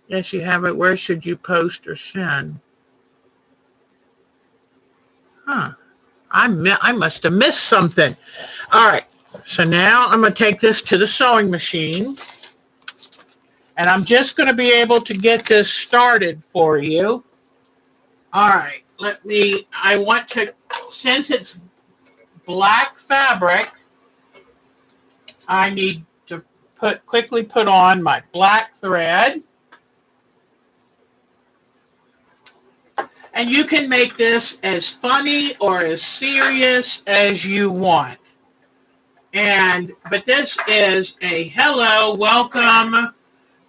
Speaker 1: Yes, you have it. Where should you post or send? I must have missed something. All right. So now I'm going to take this to the sewing machine. And I'm just going to be able to get this started for you. All right. Since it's black fabric, I need to quickly put on my black thread. And you can make this as funny or as serious as you want. But this is a hello, welcome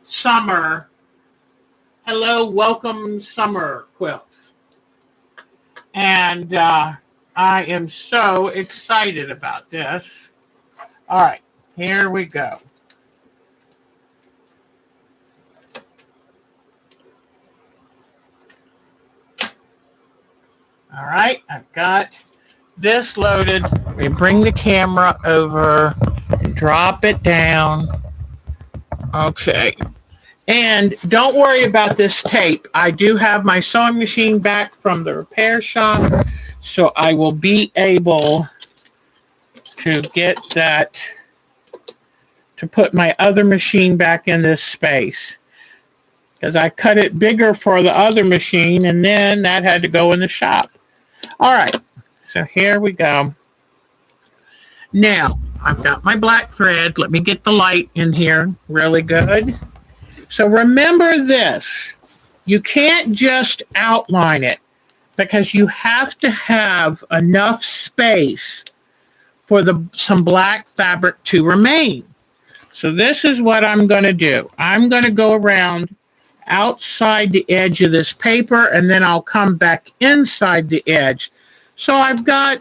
Speaker 1: summer quilt. And I am so excited about this. All right. Here we go. All right, I've got this loaded. We bring the camera over, drop it down. Okay. And don't worry about this tape. I do have my sewing machine back from the repair shop, so I will be able to get that, to put my other machine back in this space. Because I cut it bigger for the other machine, and then that had to go in the shop. All right, so here we go. Now, I've got my black thread. Let me get the light in here really good. So remember this, you can't just outline it because you have to have enough space for some black fabric to remain. So this is what I'm going to do. I'm going to go around outside the edge of this paper, and then I'll come back inside the edge. So I've got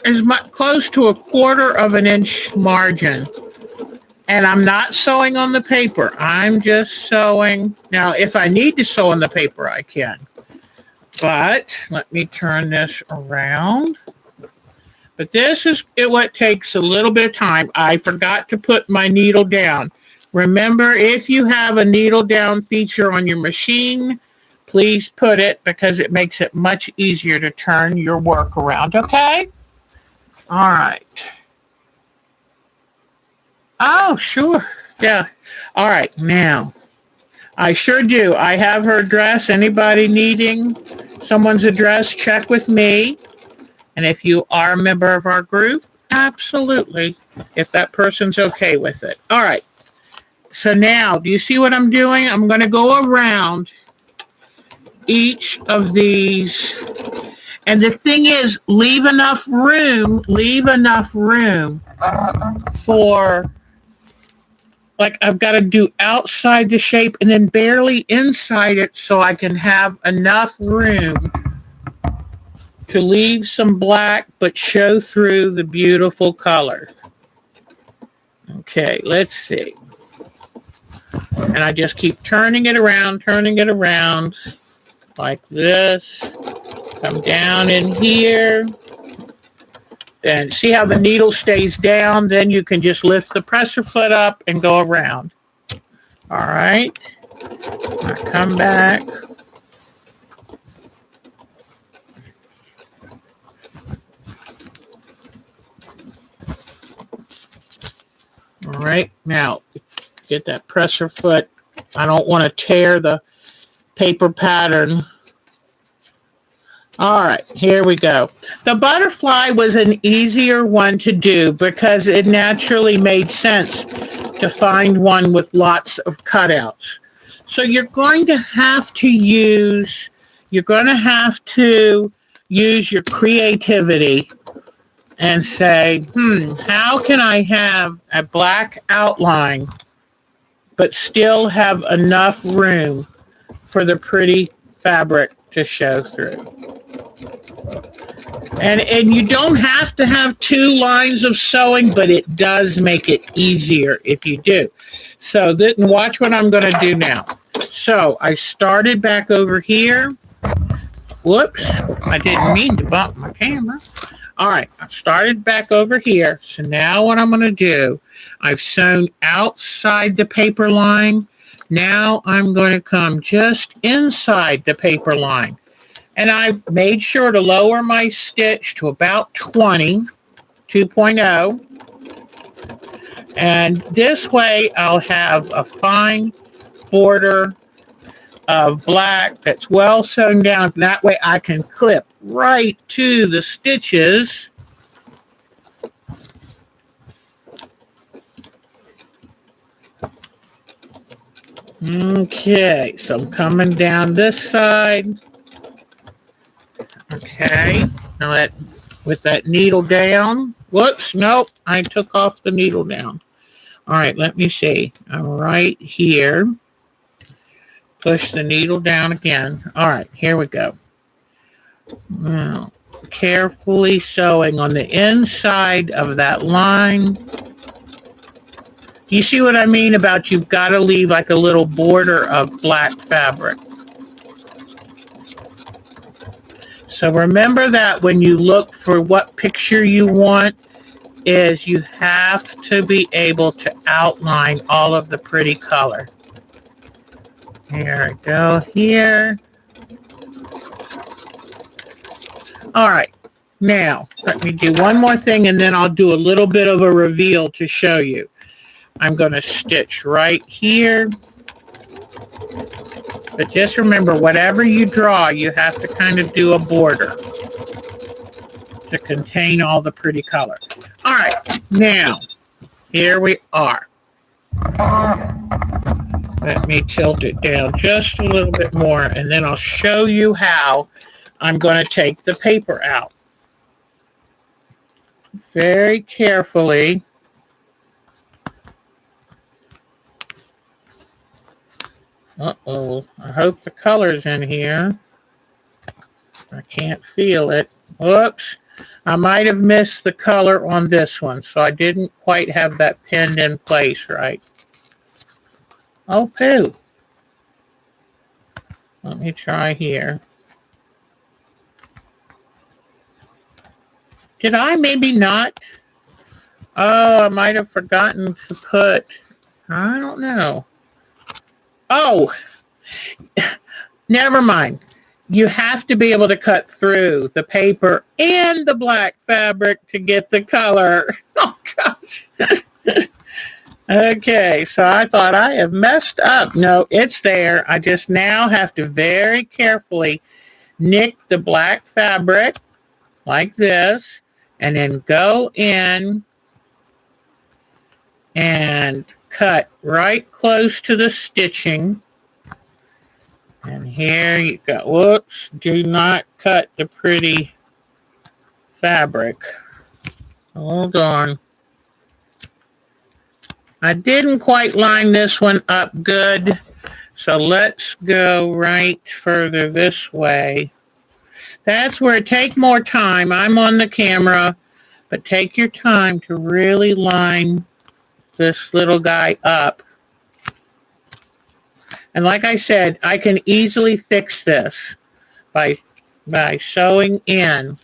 Speaker 1: as much, close to 1/4 of an inch margin. And I'm not sewing on the paper. I'm just sewing. Now, if I need to sew on the paper, I can. But let me turn this around. But this is what takes a little bit of time. I forgot to put my needle down. Remember, if you have a needle down feature on your machine, please put it because it makes it much easier to turn your work around, okay? All right. Oh, sure. Yeah. All right. Now, I sure do. I have her address. Anybody needing someone's address, check with me. And if you are a member of our group, absolutely, if that person's okay with it. All right. So now, do you see what I'm doing? I'm going to go around each of these. And the thing is, leave enough room for, like, I've got to do outside the shape and then barely inside it so I can have enough room to leave some black but show through the beautiful color. Okay, let's see. And I just keep turning it around like this. Come down in here. And see how the needle stays down? Then you can just lift the presser foot up and go around. All right. I come back. All right. Now, get that presser foot. I don't want to tear the paper pattern. All right, here we go. The butterfly was an easier one to do because it naturally made sense to find one with lots of cutouts. So you're going to have to use your creativity and say, how can I have a black outline but still have enough room for the pretty fabric to show through? And you don't have to have 2 lines of sewing, but it does make it easier if you do. So watch what I'm going to do now. So I started back over here. Whoops, I didn't mean to bump my camera. All right, I started back over here. So now what I'm going to do, I've sewn outside the paper line. Now I'm going to come just inside the paper line. And I've made sure to lower my stitch to about 20, 2.0. And this way I'll have a fine border of black that's well sewn down. That way I can clip right to the stitches. Okay, so I'm coming down this side. Okay, now with that needle down. Whoops, nope, I took off the needle down. All right, let me see. I'm right here. Push the needle down again. All right, here we go. Now, carefully sewing on the inside of that line. You see what I mean about you've got to leave like a little border of black fabric. So remember that when you look for what picture you want, is you have to be able to outline all of the pretty color. Here we go here. All right, now let me do one more thing and then I'll do a little bit of a reveal to show you. I'm going to stitch right here. But just remember, whatever you draw, you have to kind of do a border to contain all the pretty color. All right, now, here we are. Let me tilt it down just a little bit more, and then I'll show you how I'm going to take the paper out. Very carefully. Uh-oh, I hope the color's in here. I can't feel it. Whoops. I might have missed the color on this one, so I didn't quite have that pinned in place right. Oh, poo. Let me try here. Did I maybe not? Oh, I might have forgotten to put, I don't know. Oh, never mind. You have to be able to cut through the paper and the black fabric to get the color. Oh, gosh. Okay, so I thought I have messed up. No, it's there. I just now have to very carefully nick the black fabric like this and then go in and cut right close to the stitching. And here you go. Whoops, do not cut the pretty fabric. Hold on. I didn't quite line this one up good, so let's go right further this way. That's where it takes more time. I'm on the camera, but take your time to really line this little guy up. And like I said, I can easily fix this by sewing in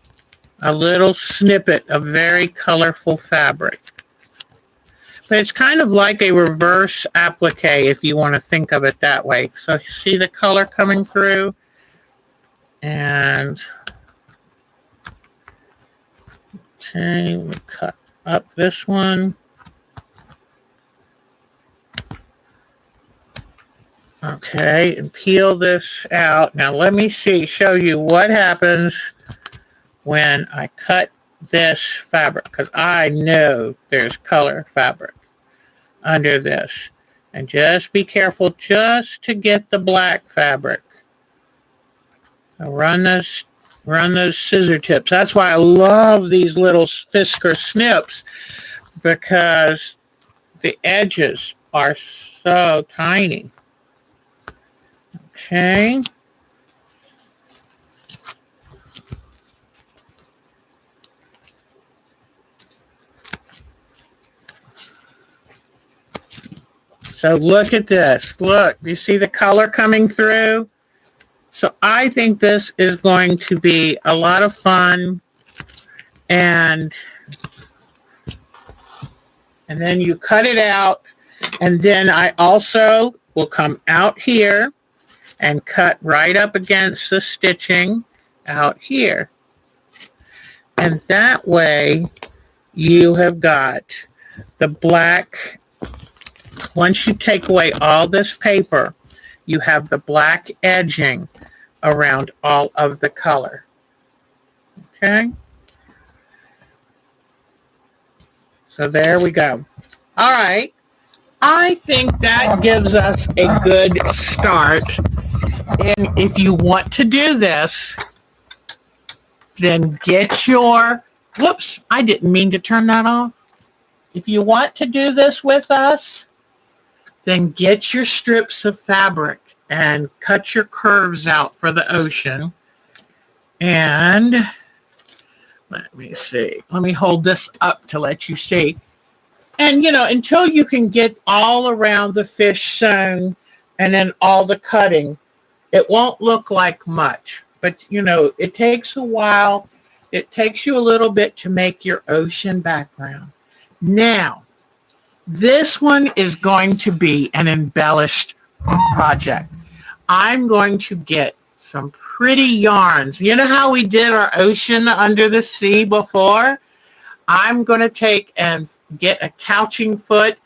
Speaker 1: a little snippet of very colorful fabric. But it's kind of like a reverse applique if you want to think of it that way. So see the color coming through? And okay, we cut up this one. Okay, and peel this out. Now let me show you what happens when I cut this fabric, because I know there's color fabric under this. And just be careful just to get the black fabric. Now run those scissor tips. That's why I love these little Fisker snips, because the edges are so tiny. Okay. So look at this. Look, you see the color coming through? So I think this is going to be a lot of fun. And then you cut it out. And then I also will come out here and cut right up against the stitching out here. And that way you have got the black. Once you take away all this paper, you have the black edging around all of the color. Okay? So there we go. All right. I think that gives us a good start. And if you want to do this, then get your, whoops, I didn't mean to turn that off. If you want to do this with us, then get your strips of fabric and cut your curves out for the ocean. And let me see. Let me hold this up to let you see. And, until you can get all around the fish sewn and then all the cutting, it won't look like much. But, it takes a while. It takes you a little bit to make your ocean background. Now, this one is going to be an embellished project. I'm going to get some pretty yarns. You know how we did our ocean under the sea before? I'm going to take and get a couching foot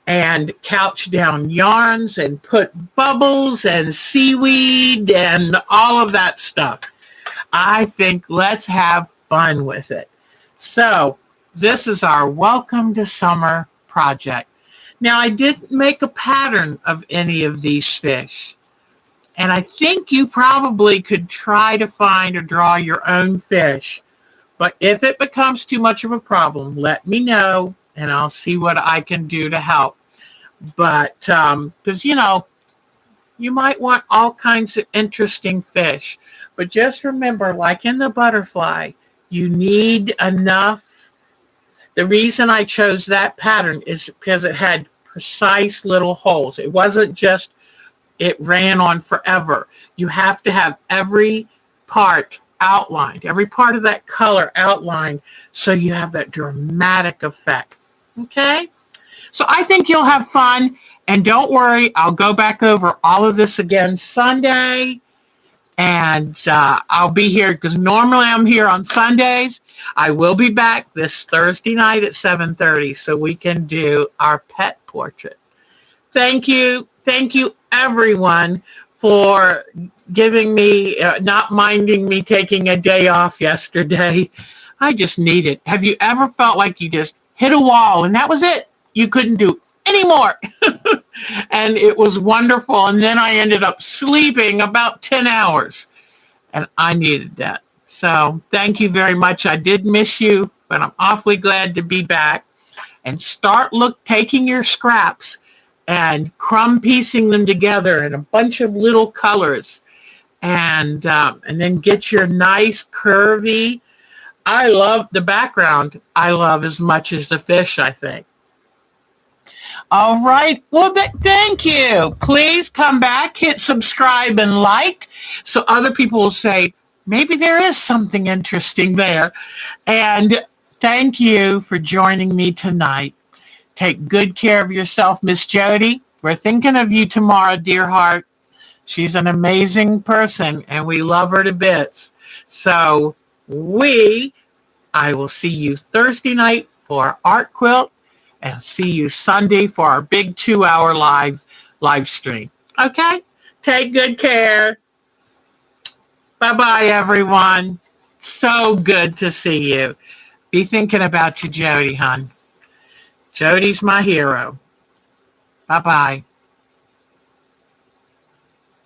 Speaker 1: and couch down yarns and put bubbles and seaweed and all of that stuff. I think let's have fun with it. So this is our Welcome to Summer project. Now, I didn't make a pattern of any of these fish. And I think you probably could try to find or draw your own fish. But if it becomes too much of a problem, let me know and I'll see what I can do to help. But because, you might want all kinds of interesting fish. But just remember, like in the butterfly, you need enough. The reason I chose that pattern is because it had precise little holes. It wasn't just it ran on forever. You have to have every part outlined, every part of that color outlined, so you have that dramatic effect. Okay? So I think you'll have fun. And don't worry, I'll go back over all of this again Sunday. And I'll be here because normally I'm here on Sundays. I will be back this Thursday night at 7:30 so we can do our pet portrait. Thank you. Thank you, everyone, for giving me, not minding me taking a day off yesterday. I just need it. Have you ever felt like you just hit a wall and that was it? You couldn't do any more. And it was wonderful. And then I ended up sleeping about 10 hours. And I needed that. So thank you very much. I did miss you, but I'm awfully glad to be back. And start taking your scraps and crumb piecing them together in a bunch of little colors. And then get your nice curvy. I love the background. I love as much as the fish, I think. All right. Well, thank you. Please come back, hit subscribe and like so other people will say, maybe there is something interesting there. And thank you for joining me tonight. Take good care of yourself, Miss Jody. We're thinking of you tomorrow, dear heart. She's an amazing person and we love her to bits. So I will see you Thursday night for Art Quilt. And see you Sunday for our big 2-hour live stream. Okay? Take good care. Bye-bye, everyone. So good to see you. Be thinking about you, Jody, hon. Jody's my hero. Bye-bye.